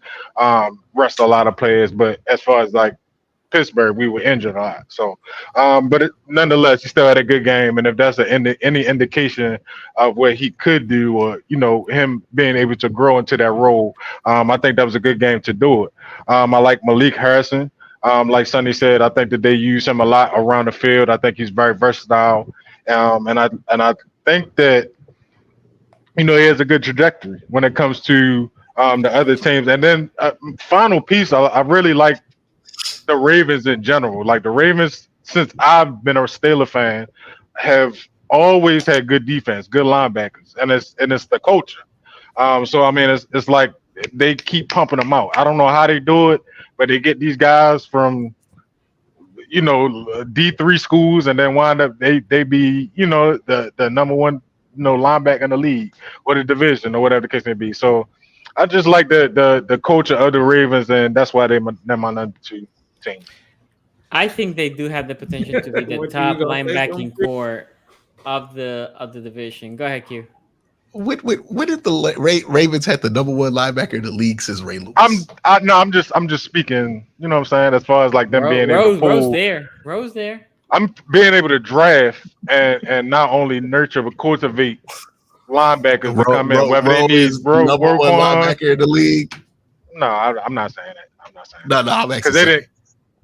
rest a lot of players, but as far as like Pittsburgh, we were injured a lot. So, but nonetheless, he still had a good game. And if that's any indication of what he could do, or him being able to grow into that role, I think that was a good game to do it. I like Malik Harrison. Like Sonny said, I think that they use him a lot around the field. I think he's very versatile, and I think that he has a good trajectory when it comes to the other teams. And then final piece, I really like the Ravens in general. Like the Ravens, since I've been a Steelers fan, have always had good defense, good linebackers, and it's the culture. So I mean, it's like they keep pumping them out. I don't know how they do it, but they get these guys from D3 schools, and then wind up they be the number one linebacker in the league or the division or whatever the case may be. So I just like the culture of the Ravens, and that's why they're my number 2 team. I think they do have the potential to be the top linebacking core of the division. Go ahead, Q. When did the Ravens had the number 1 linebacker in the league since Ray Lewis? I'm just speaking. You know what I'm saying? As far as like them being able to pull, Rose there. I'm being able to draft and not only nurture but cultivate linebackers to come in, whether they need number 1 linebacker in the league. No, I'm not saying that. I'm not saying that. No, I'm because they didn't.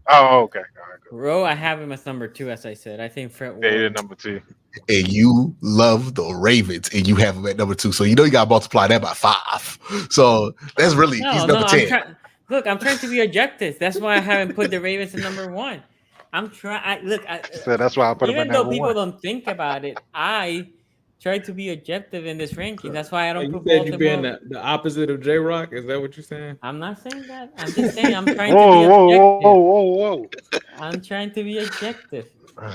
Oh, okay. All right, cool. Rowe, I have him as number 2, as I said. I think Fred. Yeah, number 2. And you love the Ravens, and you have him at number 2. So you got to multiply that by 5. So that's really he's number 10. I'm trying to be objective. That's why I haven't put the Ravens at number 1. I'm trying. So that's why I put him at number 1. Even though people don't think about it, I try to be objective in this ranking. That's why I don't. You said you're being the opposite of JayRoc. Is that what you're saying? I'm not saying that. I'm just saying I'm trying to be objective. Whoa. I'm trying to be objective.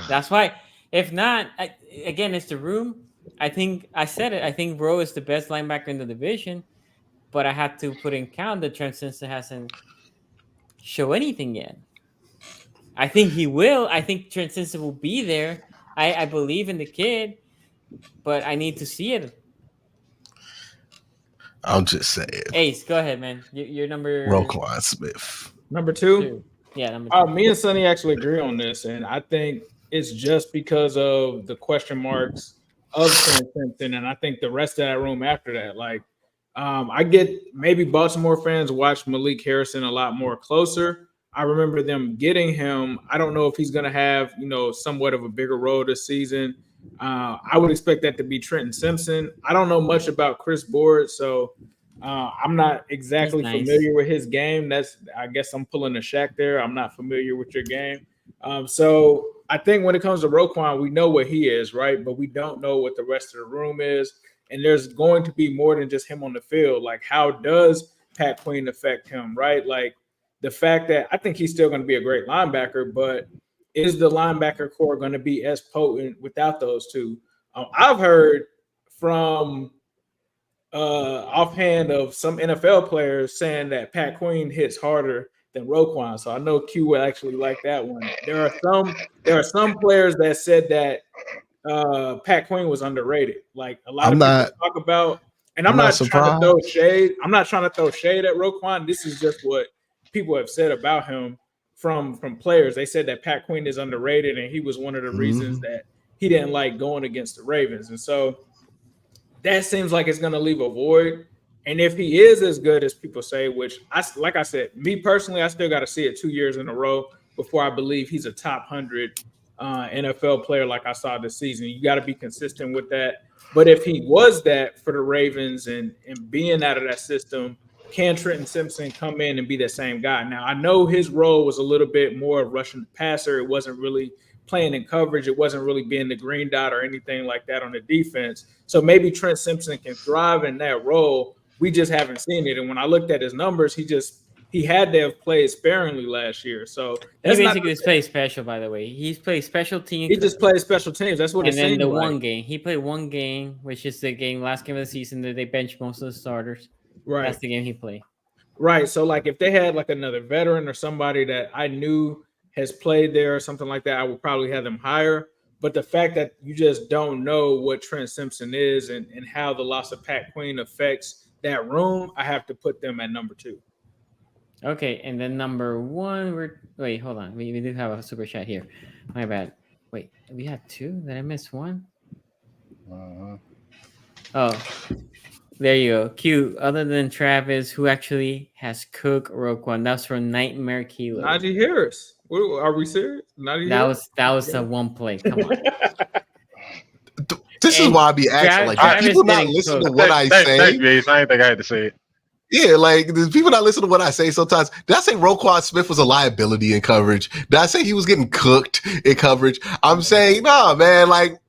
That's why. If not, again, it's the room. I think I said it. I think Rowe is the best linebacker in the division, but I had to put in count that Trent Simpson hasn't shown anything yet. I think he will. I think Trent Simpson will be there. I believe in the kid, but I need to see it. I'm just saying. Ace, go ahead, man. Your number. Roquan Smith. Number 2? Yeah, number 2. Me and Sonny actually agree on this, and I think it's just because of the question marks of Trent Simpson, and I think the rest of that room after that. Like, I get maybe Baltimore fans watch Malik Harrison a lot more closer. I remember them getting him. I don't know if he's going to have, somewhat of a bigger role this season. I would expect that to be Trenton Simpson. I don't know much about Chris Board, so I'm not exactly familiar with his game. I guess I'm pulling a Shaq there. I'm not familiar with your game. So I think when it comes to Roquan, we know what he is, right? But we don't know what the rest of the room is. And there's going to be more than just him on the field. Like, how does Pat Queen affect him, right? Like, the fact that I think he's still going to be a great linebacker, but is the linebacker core going to be as potent without those two? I've heard from offhand of some NFL players saying that Pat Queen hits harder than Roquan. So I know Q would actually like that one. There are some players that said that Pat Queen was underrated. Like a lot of people talk about, and I'm not trying to throw shade. I'm not trying to throw shade at Roquan. This is just what people have said about him from players. They said that Pat Queen is underrated, and he was one of the reasons that he didn't like going against the Ravens. And so that seems like it's going to leave a void. And if he is as good as people say, which like I said, me personally, I still got to see it 2 years in a row before I believe he's a top 100 NFL player like I saw this season. You got to be consistent with that. But if he was that for the Ravens and being out of that system, can Trenton Simpson come in and be that same guy? Now, I know his role was a little bit more rushing the passer. It wasn't really playing in coverage. It wasn't really being the green dot or anything like that on the defense. So maybe Trent Simpson can thrive in that role. We just haven't seen it. And when I looked at his numbers, he had to have played sparingly last year. So he basically played special, by the way. He's played special teams. He just played special teams. That's what it seemed like. And then one game. He played one game, which is the last game of the season that they benched most of the starters. Right. That's the game he played. Right. So, like, if they had, like, another veteran or somebody that I knew has played there or something like that, I would probably have them higher. But the fact that you just don't know what Trent Simpson is and how the loss of Pat Queen affects that room, I have to put them at number 2. Okay, and then number 1, wait, hold on. We do have a super chat here. My bad. Wait, we had 2? Did I miss one? Oh, there you go. Q, other than Travis, who actually has cooked Roquan? That's from Nightmare Kilo. Najee Harris. Are we serious? That was the one play. Come on. This is why I be asking. Like, people not listen to what I say. I didn't think I had to say it. Yeah, like people not listen to what I say sometimes. Did I say Roquan Smith was a liability in coverage? Did I say he was getting cooked in coverage? I'm saying, nah, man, like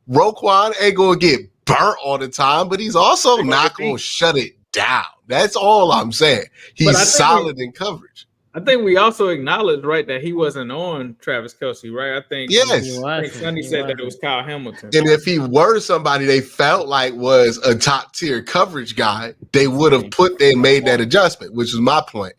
Roquan ain't gonna get burnt all the time, but he's also not gonna shut it down. That's all I'm saying. He's solid in coverage. I think we also acknowledged, right, that he wasn't on Travis Kelce, right? I think Sonny said that it was Kyle Hamilton. And if he were somebody they felt like was a top tier coverage guy, they would have made that adjustment, which is my point.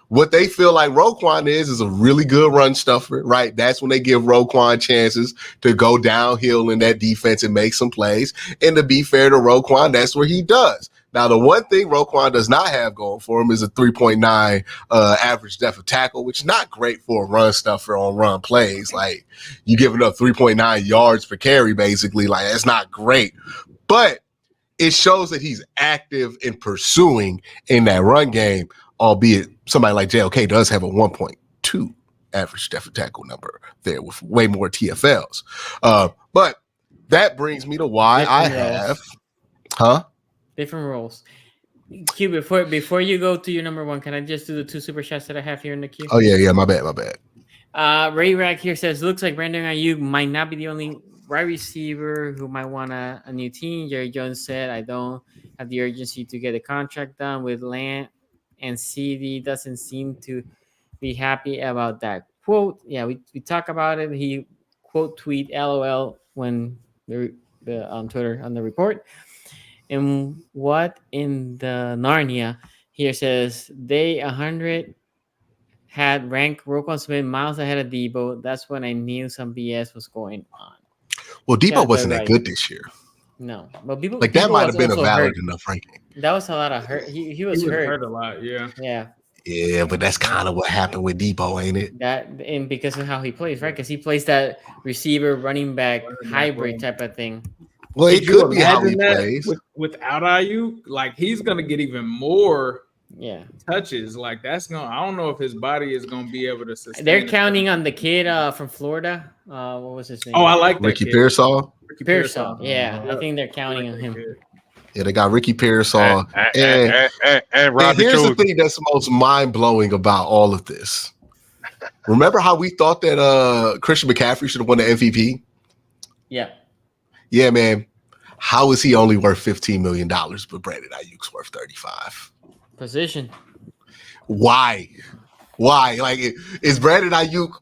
What they feel like Roquan is a really good run stuffer, right? That's when they give Roquan chances to go downhill in that defense and make some plays. And to be fair to Roquan, that's where he does. Now, the one thing Roquan does not have going for him is a 3.9 average depth of tackle, which is not great for a run stuffer on run plays. Like, you giving up 3.9 yards per carry, basically. Like, that's not great. But it shows that he's active in pursuing in that run game, albeit somebody like JOK does have a 1.2 average depth of tackle number there with way more TFLs. But that brings me to why I have different roles. Q, before you go to your number 1, can I just do the 2 super chats that I have here in the queue? Oh yeah, my bad. Ray Rack here says, looks like Brandon Aiyuk might not be the only wide receiver who might want a new team. Jerry Jones said, I don't have the urgency to get a contract done with Lant, and CD doesn't seem to be happy about that quote. Yeah, we talk about it. He quote tweet LOL when the on Twitter on the report. And what in the Narnia here says they 100 had ranked Roquan Smith miles ahead of Debo. That's when I knew some BS was going on. Well, Debo wasn't that good this year. No, but people like that might have been a valid enough ranking. That was a lot of hurt. He was hurt a lot. Yeah. Yeah, but that's kind of what happened with Debo, ain't it? That and because of how he plays, right? Because he plays that receiver, running back, hybrid type of thing. Well, it could be how he plays. Without Aiyuk, like he's gonna get even more touches. Like that's gonna. I don't know if his body is gonna be able to sustain. They're counting on the kid from Florida. What was his name? Oh, I like that Ricky Pearsall. Pearsall. Yeah, I think they're counting on him. Yeah, they got Ricky Pearsall. And Robbie here's Chosen. the thing that's most mind-blowing about all of this. Remember how we thought that Christian McCaffrey should have won the MVP? Yeah. Yeah, man. How is he only worth $15 million, but Brandon Aiyuk's worth 35? Position. Why? Like, is Brandon Aiyuk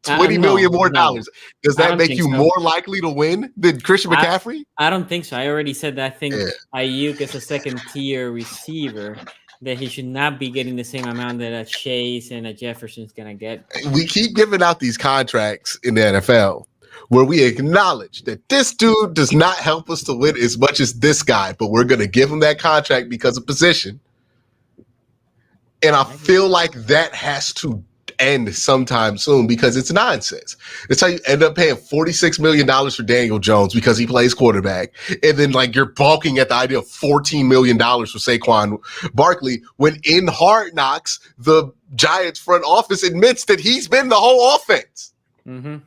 $20 million more dollars. Does that make you more likely to win than Christian McCaffrey? I don't think so. I already said that. I think Aiyuk is a second-tier receiver, that he should not be getting the same amount that a Chase and a Jefferson's going to get. We keep giving out these contracts in the NFL where we acknowledge that this dude does not help us to win as much as this guy, but we're going to give him that contract because of position. And I feel like that has to end sometime soon because it's nonsense. It's how you end up paying $46 million for Daniel Jones because he plays quarterback. And then like you're balking at the idea of $14 million for Saquon Barkley when in Hard Knocks, the Giants front office admits that he's been the whole offense. Mm-hmm.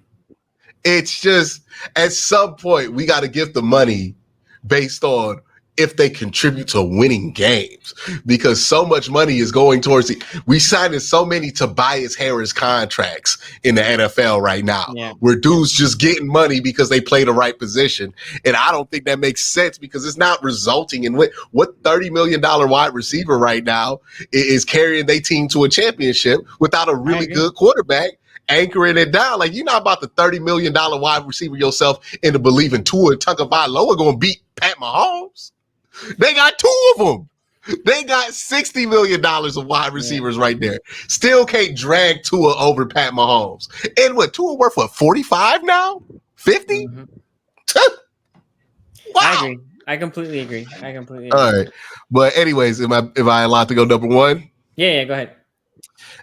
It's just at some point we got to give the money based on if they contribute to winning games, because so much money is going towards we signing so many Tobias Harris contracts in the NFL right now, where dudes just getting money because they play the right position. And I don't think that makes sense because it's not resulting in what $30 million wide receiver right now is carrying their team to a championship without a really good quarterback anchoring it down. Like, you're not about the $30 million wide receiver yourself into believing Tua and Tagovailoa going to beat Pat Mahomes. They got two of them. They got $60 million of wide receivers right there. Still can't drag Tua over Pat Mahomes. And what, Tua worth, 45 now? 50? Mm-hmm. Wow. I agree. I completely agree. All right. But anyways, am I allowed to go number one? Yeah, go ahead.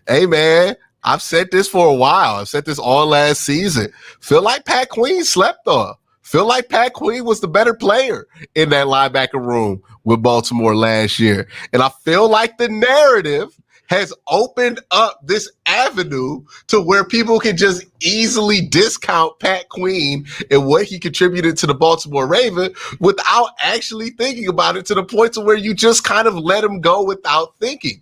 Hey, man, I've said this for a while. I've said this all last season. Feel like Pat Queen slept off. Feel like Pat Queen was the better player in that linebacker room with Baltimore last year. And I feel like the narrative has opened up this avenue to where people can just easily discount Pat Queen and what he contributed to the Baltimore Ravens without actually thinking about it, to the point to where you just kind of let him go without thinking.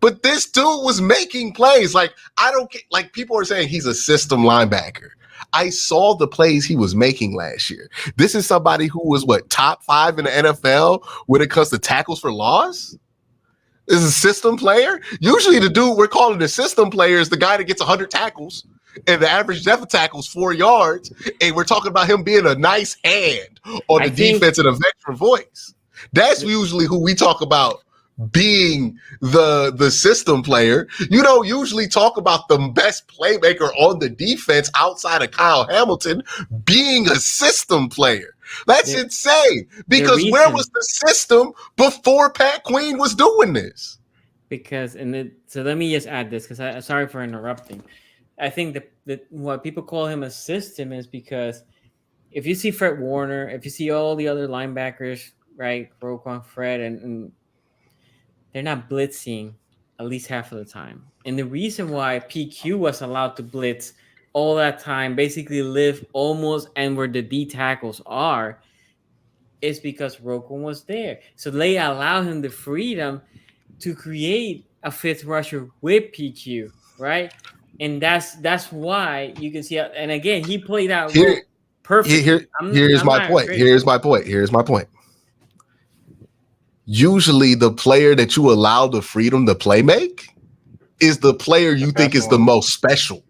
But this dude was making plays. Like, I don't get, like, people are saying he's a system linebacker. I saw the plays he was making last year. This is somebody who was top 5 in the NFL when it comes to tackles for loss. This is a system player. Usually the dude we're calling a system player is the guy that gets 100 tackles and the average depth of tackles 4 yards. And we're talking about him being a nice hand on the defense and a veteran voice. That's usually who we talk about being the system player. You don't usually talk about the best playmaker on the defense outside of Kyle Hamilton being a system player. That's insane, because where was the system before Pat Queen was doing this? So let me just add this, because sorry for interrupting. I think that what people call him a system is because if you see Fred Warner, if you see all the other linebackers, right, Roquan, Fred, and they're not blitzing at least half of the time. And the reason why PQ was allowed to blitz all that time, basically live almost and where the D tackles are, is because Roquan was there. So they allow him the freedom to create a fifth rusher with PQ, right? And that's why you can see, and again, he played out perfect. Here's my point. Usually the player that you allow the freedom to play make is the player you think is the most special.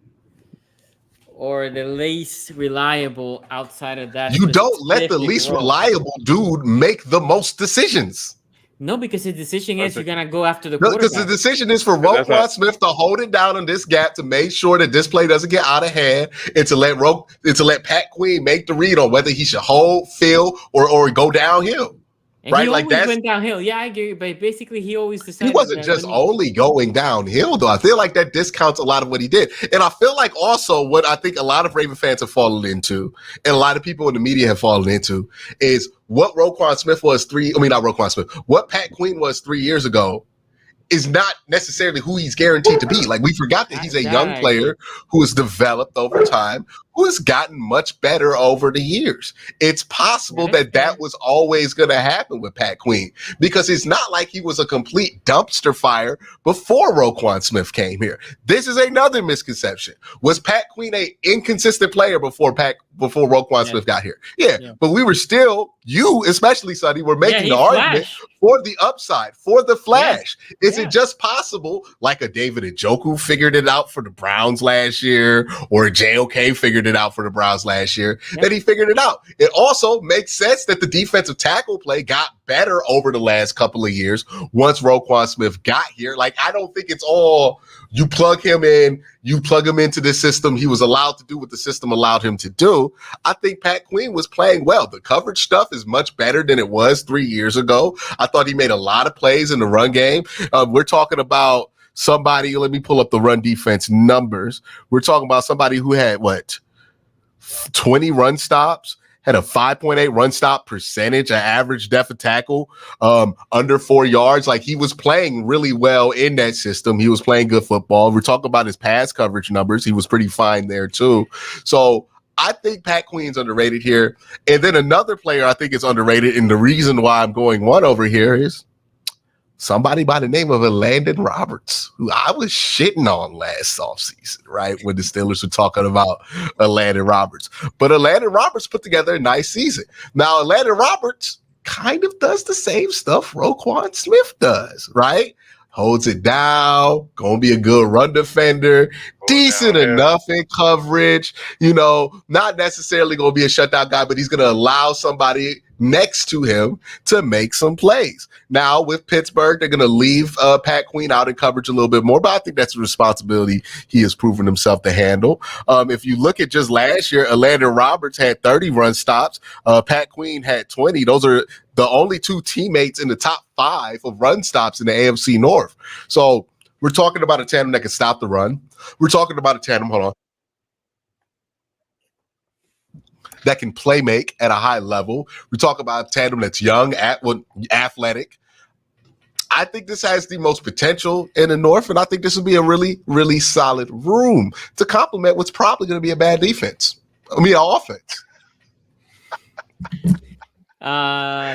Or the least reliable outside of that. You don't let the least reliable dude make the most decisions. No, because the decision is you're going to go after the quarterback. Because the decision is for Roquan Smith to hold it down on this gap to make sure that this play doesn't get out of hand, and to let Pat Queen make the read on whether he should hold, fill, or go downhill. And right, he always went downhill. Yeah, I agree. But basically, he always decided. He wasn't just only going downhill, though. I feel like that discounts a lot of what he did. And I feel like also what I think a lot of Raven fans have fallen into, and a lot of people in the media have fallen into, is what Roquan Smith was what Pat Queen was 3 years ago is not necessarily who he's guaranteed to be. Like, we forgot that he's a young player who has developed over time, who has gotten much better over the years. It's possible that was always going to happen with Pat Queen, because it's not like he was a complete dumpster fire before Roquan Smith came here. This is another misconception. Was Pat Queen an inconsistent player before Roquan Smith got here? Yeah, but we were still, you especially, Sonny, were making the argument for the upside, for the flash. Is it just possible, like a David Njoku figured it out for the Browns last year, or a JOK figured it out for the Browns last year, that he figured it out? It also makes sense that the defensive tackle play got better over the last couple of years once Roquan Smith got here. Like, I don't think it's all you plug him in, you plug him into the system. He was allowed to do what the system allowed him to do. I think Pat Queen was playing well. The coverage stuff is much better than it was 3 years ago. I thought he made a lot of plays in the run game. We're talking about somebody, let me pull up the run defense numbers. We're talking about somebody who had 20 run stops, had a 5.8 run stop percentage, an average depth of tackle under 4 yards. Like, he was playing really well in that system. He was playing good football. We're talking about his pass coverage numbers. He was pretty fine there too. So I think Pat Queen's underrated here. And then another player I think is underrated, and the reason why I'm going one over here is somebody by the name of Landon Roberts, who I was shitting on last offseason, right, when the Steelers were talking about Landon Roberts. But Landon Roberts put together a nice season. Now, Landon Roberts kind of does the same stuff Roquan Smith does, right? Holds it down, gonna be a good run defender, decent enough in coverage, not necessarily gonna be a shutdown guy, but he's gonna allow somebody next to him to make some plays. Now with Pittsburgh, they're gonna leave Pat Queen out in coverage a little bit more, but I think that's a responsibility he has proven himself to handle. If you look at just last year, Landon Roberts had 30 run stops, Pat Queen had 20. Those are the only two teammates in the top 5 of run stops in the AFC North. So we're talking about a tandem that can stop the run. We're talking about a tandem, that can play make at a high level. We talk about a tandem that's young, athletic. I think this has the most potential in the North, and I think this will be a really, really solid room to complement what's probably going to be a bad defense. Offense.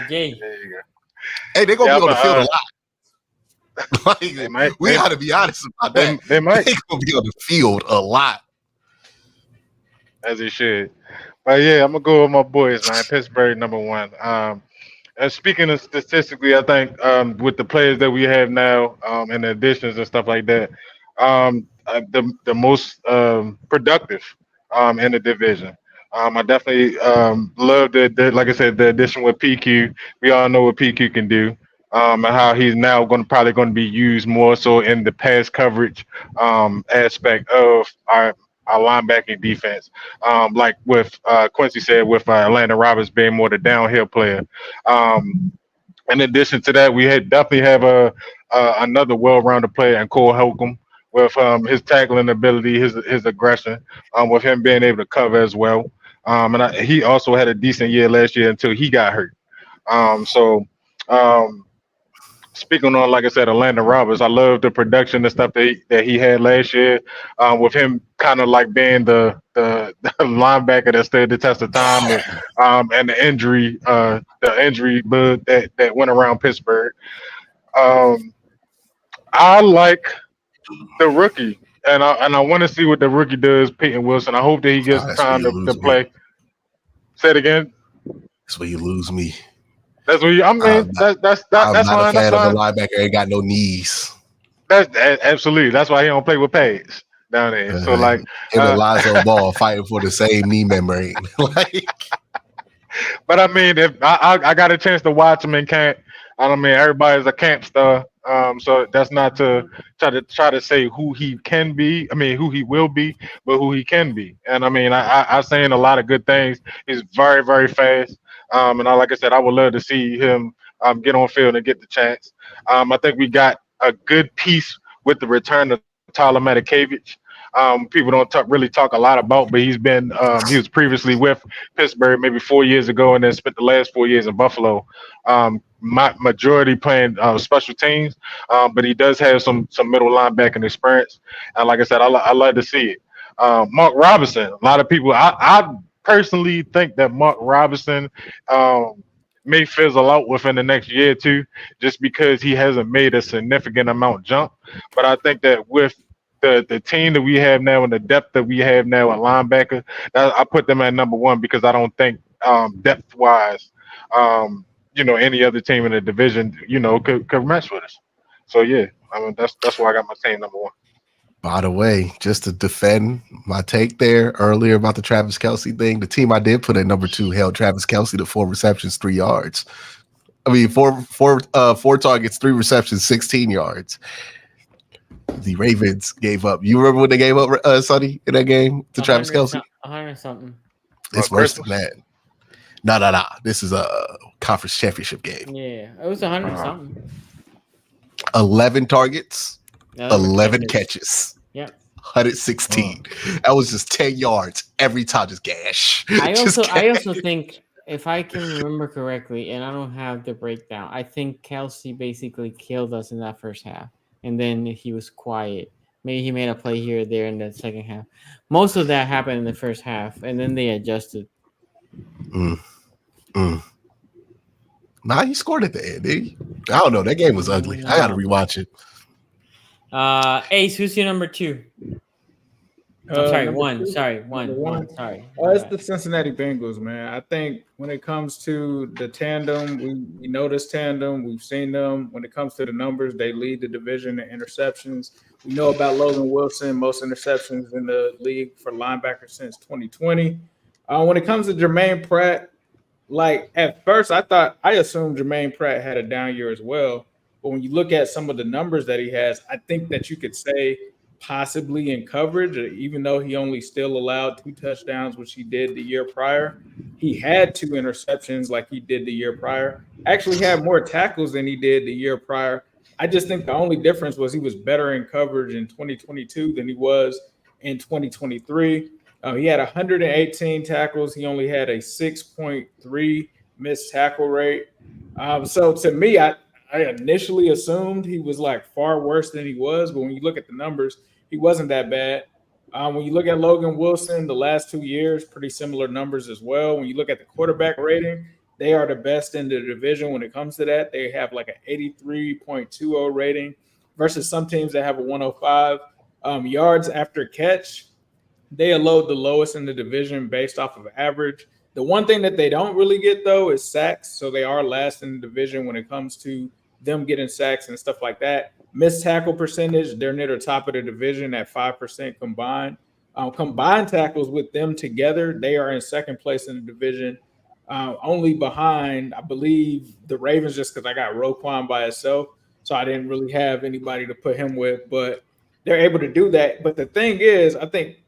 Jay. Hey, they're going to be on the field a lot. We got to be honest about that. They might. They're going to be on the field a lot. As they should. But yeah, I'm going to go with my boys, man. Pittsburgh, number 1. And speaking of statistically, I think with the players that we have now and the additions and stuff like that, the most productive in the division. I definitely love like I said, the addition with PQ. We all know what PQ can do, and how he's now probably going to be used more so in the pass coverage aspect of our linebacking defense. Like with Quincy said, with Landon Roberts being more the downhill player. In addition to that, we definitely have another well-rounded player in Cole Holcomb, with his tackling ability, his aggression, with him being able to cover as well. He also had a decent year last year until he got hurt. Speaking on, like I said, Landon Roberts, I love the production and stuff that he had last year, with him kind of like being the linebacker that stood the test of time, and the injury bug that went around Pittsburgh. I like the rookie, and I want to see what the rookie does, Peyton Wilson. I hope that he gets time to play. Say it again. That's where you lose me. That's what that's I'm fine. not a fan That's of fine. a linebacker ain't got no knees. That's absolutely. That's why he don't play with pads down there. So like, him and Lonzo Ball fighting for the same knee membrane. But I mean, if I got a chance to watch him in camp, everybody's a camp star. So that's not to try to say who he can be. Who he will be, but who he can be. And I've seen a lot of good things. He's very, very fast. Like I said, I would love to see him get on field and get the chance. I think we got a good piece with the return of Tyler Matakevich. People don't really talk a lot about, but he was previously with Pittsburgh maybe 4 years ago, and then spent the last 4 years in Buffalo. Majority playing special teams, but he does have some middle linebacking experience. And like I said, I like to see it. Mark Robinson. A lot of people. I personally think that Mark Robinson may fizzle out within the next year or two, just because he hasn't made a significant amount jump. But I think that with the team that we have now and the depth that we have now at linebacker, I put them at number one because I don't think depth wise, any other team in the division, could match with us. So yeah, I mean that's why I got my team number one. By the way, just to defend my take there earlier about the Travis Kelce thing, the team I did put at number 2 held Travis Kelce to 4 receptions, 3 yards. I mean, four targets, 3 receptions, 16 yards. The Ravens gave up. You remember when they gave up, Sonny, in that game to Travis Kelce? 100 something. It's worse than that. No. This is a conference championship game. Yeah, it was 100 something. 11 targets, 11 catches. Yep. 116. That was just 10 yards every time. Just gash. I also think, if I can remember correctly, and I don't have the breakdown, I think Kelce basically killed us in that first half, and then he was quiet. Maybe he made a play here or there in the second half. Most of that happened in the first half, and then they adjusted. Nah, he scored at the end, did he? I don't know. That game was ugly. I got to rewatch it. Ace, who's your number 2? One. Sorry. It's the Cincinnati Bengals, man. I think when it comes to the tandem, we know this tandem. We've seen them. When it comes to the numbers, they lead the division in interceptions. We know about Logan Wilson, most interceptions in the league for linebacker since 2020. When it comes to Jermaine Pratt, like at first I assumed Jermaine Pratt had a down year as well. But when you look at some of the numbers that he has, I think that you could say possibly in coverage, even though he only still allowed 2 touchdowns, which he did the year prior. He had 2 interceptions like he did the year prior. Actually had more tackles than he did the year prior. I just think the only difference was he was better in coverage in 2022 than he was in 2023. He had 118 tackles. He only had a 6.3 missed tackle rate. So to me, I initially assumed he was like far worse than he was, but when you look at the numbers, he wasn't that bad. When you look at Logan Wilson, the last 2 years, pretty similar numbers as well. When you look at the quarterback rating, they are the best in the division when it comes to that. They have like an 83.20 rating versus some teams that have a 105. Yards after catch, they are the lowest in the division based off of average. The one thing that they don't really get, though, is sacks. So they are last in the division when it comes to them getting sacks and stuff like that. Missed tackle percentage, they're near the top of the division at 5% combined. Combined tackles with them together, they are in second place in the division, only behind, I believe, the Ravens, just because I got Roquan by itself. So I didn't really have anybody to put him with, but they're able to do that. But the thing is, I think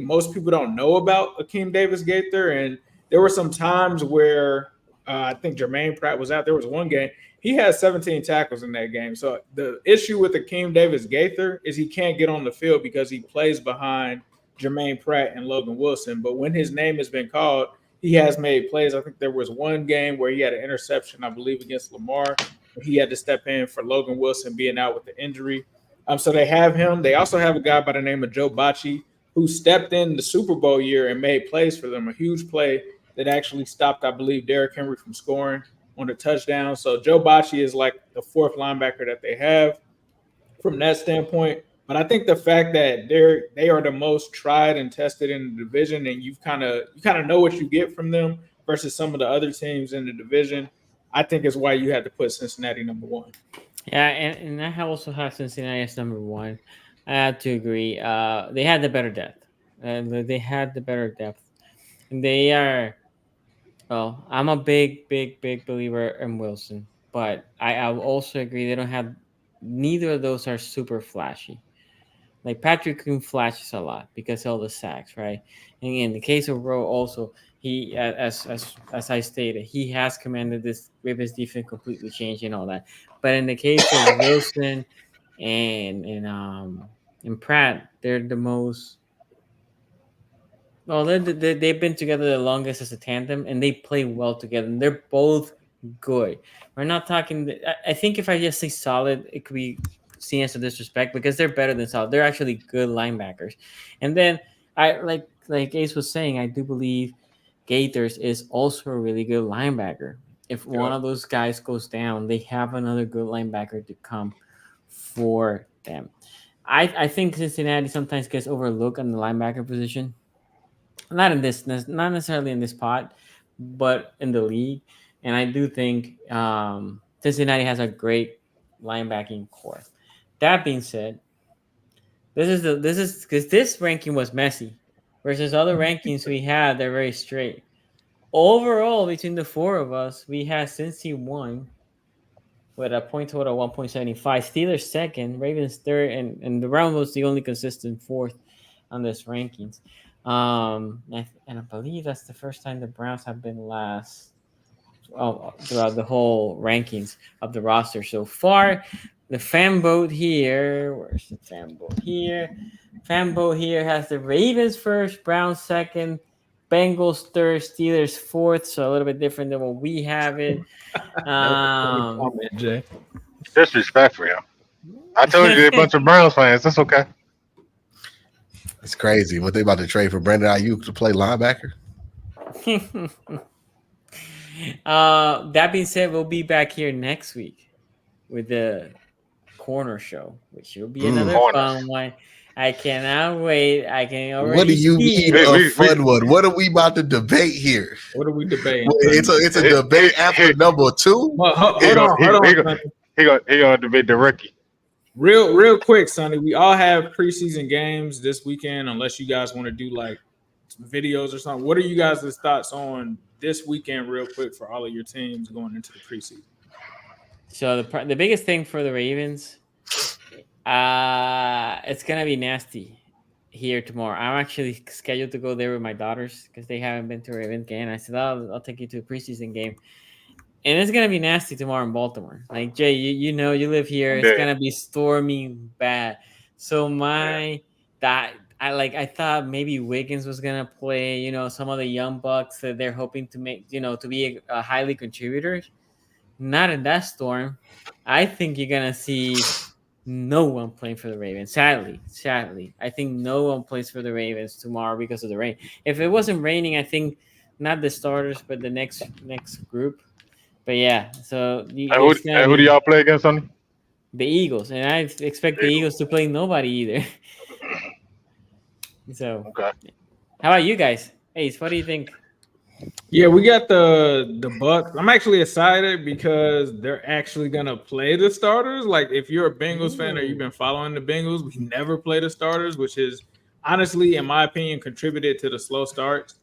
most people don't know about Akeem Davis-Gaither, and there were some times where I think Jermaine Pratt was out. There was one game. He had 17 tackles in that game. So the issue with Akeem Davis-Gaither is he can't get on the field because he plays behind Jermaine Pratt and Logan Wilson. But when his name has been called, he has made plays. I think there was one game where he had an interception, I believe, against Lamar. He had to step in for Logan Wilson being out with the injury. So they have him. They also have a guy by the name of Joe Bacci, who stepped in the Super Bowl year and made plays for them, a huge play that actually stopped, I believe, Derrick Henry from scoring on a touchdown. So Joe Bacci is like the 4th linebacker that they have from that standpoint. But I think the fact that they are the most tried and tested in the division, and you kind of know what you get from them versus some of the other teams in the division, I think is why you had to put Cincinnati number 1. Yeah, and I also have Cincinnati as number 1. I have to agree. They had the better depth. They had the better depth. And they are. Well, I'm a big believer in Wilson, but I also agree they don't have. Neither of those are super flashy. Like Patrick Queen flashes a lot because of all the sacks, right? And in the case of Rowe, also he, as I stated, he has commanded this Ravens defense completely changed and all that. But in the case of Wilson and Pratt, they're the most. Well, they've been together the longest as a tandem, and they play well together. And they're both good. We're not talking. I think if I just say solid, it could be seen as a disrespect because they're better than solid. They're actually good linebackers. And then I like Ace was saying, I do believe Gators is also a really good linebacker. If one of those guys goes down, they have another good linebacker to come for them. I think Cincinnati sometimes gets overlooked on the linebacker position. Not necessarily in this pot, but in the league. And I do think Cincinnati has a great linebacking core. That being said, this is because this ranking was messy versus other rankings we had. They're very straight. Overall, between the four of us, we had Cincy 1 with a point total of 1.75. Steelers second, Ravens third, and the Browns was the only consistent fourth on this rankings. And I believe that's the first time the Browns have been last throughout the whole rankings of the roster so far. The fan vote here, where's the fan vote here? Fan vote here has the Ravens first, Browns second, Bengals third, Steelers fourth, so a little bit different than what we have it. Jay. Disrespect for him. I told you they're a bunch of Browns fans. That's okay. It's crazy. What they about to trade for Brandon Aiyuk to play linebacker? That being said, we'll be back here next week with the corner show, which will be another fun one. I cannot wait. I can already. What do you mean a fun one? What are we about to debate here? What are we debating? It's a debate after number 2. Hold on. He gonna debate the rookie. Real quick, Sonny. We all have preseason games this weekend, unless you guys want to do like some videos or something. What are you guys' thoughts on this weekend, real quick, for all of your teams going into the preseason? So the biggest thing for the Ravens, it's gonna be nasty here tomorrow. I'm actually scheduled to go there with my daughters because they haven't been to a Ravens game. I said, I'll take you to a preseason game. And it's gonna be nasty tomorrow in Baltimore. Like Jay, you know, you live here. It's gonna be stormy bad. So I thought maybe Wiggins was gonna play. You know, some of the young bucks that they're hoping to make. You know, to be a highly contributor. Not in that storm. I think you're gonna see no one playing for the Ravens. Sadly, I think no one plays for the Ravens tomorrow because of the rain. If it wasn't raining, I think not the starters, but the next group. But yeah, so who do y'all play against, Sonny? The Eagles, and I expect the Eagles to play nobody either. So, okay. How about you guys? Ace, what do you think? Yeah, we got the Bucks. I'm actually excited because they're actually gonna play the starters. Like, if you're a Bengals fan or you've been following the Bengals, we never play the starters, which is honestly, in my opinion, contributed to the slow starts.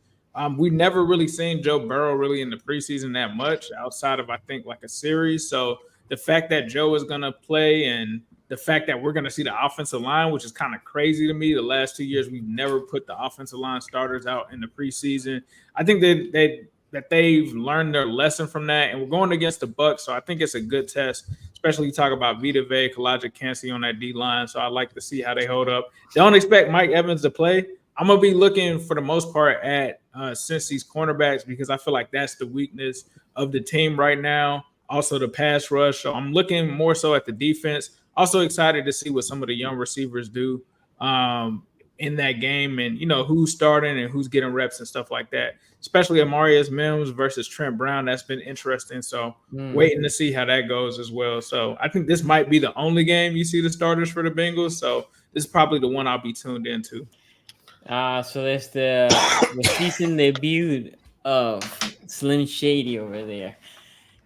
We've never really seen Joe Burrow really in the preseason that much outside of, I think, like a series. So the fact that Joe is going to play and the fact that we're going to see the offensive line, which is kind of crazy to me. The last 2 years, we've never put the offensive line starters out in the preseason. I think that they've learned their lesson from that. And we're going against the Bucks, so I think it's a good test, especially you talk about Vita Vea, Kalijah Kancey on that D-line. So I'd like to see how they hold up. Don't expect Mike Evans to play. I'm going to be looking for the most part at Cincy's cornerbacks because I feel like that's the weakness of the team right now. Also the pass rush. So I'm looking more so at the defense. Also excited to see what some of the young receivers do in that game and, you know, who's starting and who's getting reps and stuff like that, especially Amarius Mims versus Trent Brown. That's been interesting. So waiting to see how that goes as well. So I think this might be the only game you see the starters for the Bengals. So this is probably the one I'll be tuned into. So there's the season debut of Slim Shady over there.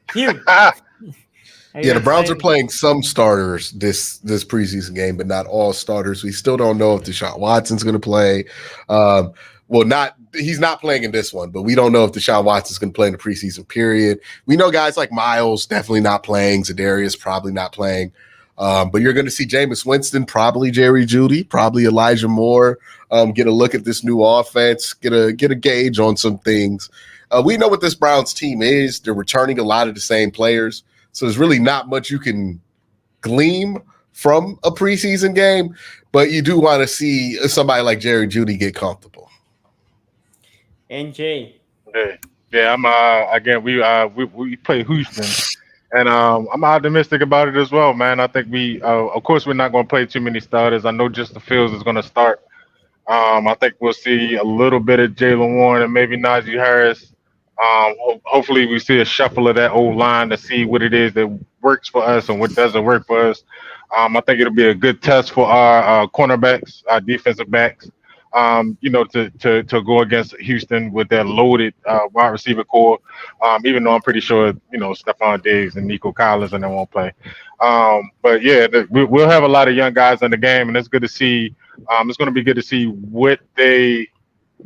Cute. Yeah, the Browns are playing some starters this preseason game, but not all starters. We still don't know if Deshaun Watson's going to play. He's not playing in this one, but we don't know if Deshaun Watson's going to play in the preseason period. We know guys like Miles definitely not playing. Zadarius probably not playing. But you're going to see Jameis Winston, probably Jerry Jeudy, probably Elijah Moore, get a look at this new offense, get a gauge on some things. We know what this Browns team is. They're returning a lot of the same players. So there's really not much you can glean from a preseason game, but you do want to see somebody like Jerry Jeudy get comfortable. And Jay. Yeah, I'm again we play Houston. And I'm optimistic about it as well, man. I think of course, we're not going to play too many starters. I know Justin Fields is going to start. I think we'll see a little bit of Jalen Warren and maybe Najee Harris. Hopefully, we see a shuffle of that old line to see what it is that works for us and what doesn't work for us. I think it'll be a good test for our cornerbacks, our defensive backs. To go against Houston with that loaded wide receiver core. Even though I'm pretty sure Stephon Diggs and Nico Collins and they won't play. But yeah, we'll have a lot of young guys in the game, and it's good to see. It's going to be good to see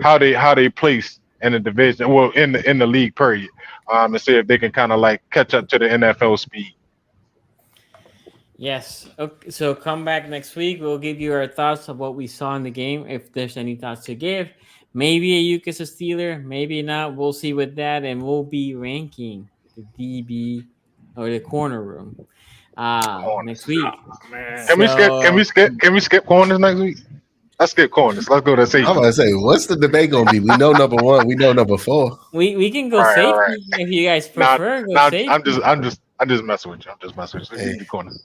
how they place in the division, well, in the league period, and see if they can kind of like catch up to the NFL speed. Yes. Okay, so come back next week. We'll give you our thoughts of what we saw in the game. If there's any thoughts to give, maybe Aiyuk is a Steeler, maybe not. We'll see with that, and we'll be ranking the DB or the corner room next week. Can we skip corners next week? Let's skip corners. Let's go to safety. I'm gonna say, what's the debate gonna be? We know number one. We know number 4. We can go safety if you guys prefer. Safety. I'm just messing with you. I'm just messing with you. Hey. Corners.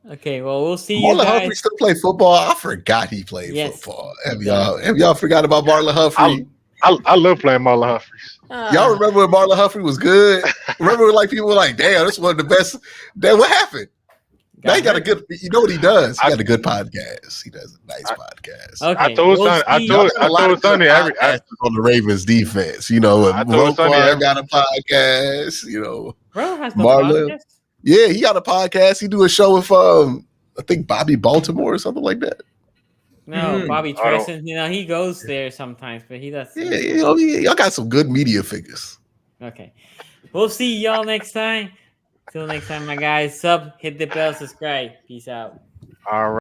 Okay, well, we'll see Marlon you guys. Humphrey still play football. I forgot he played football. Have y'all forgot about Marlon Humphrey? I love playing Marlon Humphrey. Y'all remember when Marlon Humphrey was good? Remember when like people were like, "Damn, this is one of the best." Then what happened? Now he got a good. You know what he does? He got a good podcast. He does a nice podcast. Okay, I told Sonny on the Ravens defense. Roquan got a podcast. Bro has no Marlon. podcast? Yeah, he got a podcast. He do a show with I think Bobby Baltimore or something like that. No, Bobby Tresson. He goes there sometimes, but he does. Yeah, y'all got some good media figures. Okay, we'll see y'all next time. Till next time, my guys. Hit the bell, subscribe. Peace out. All right.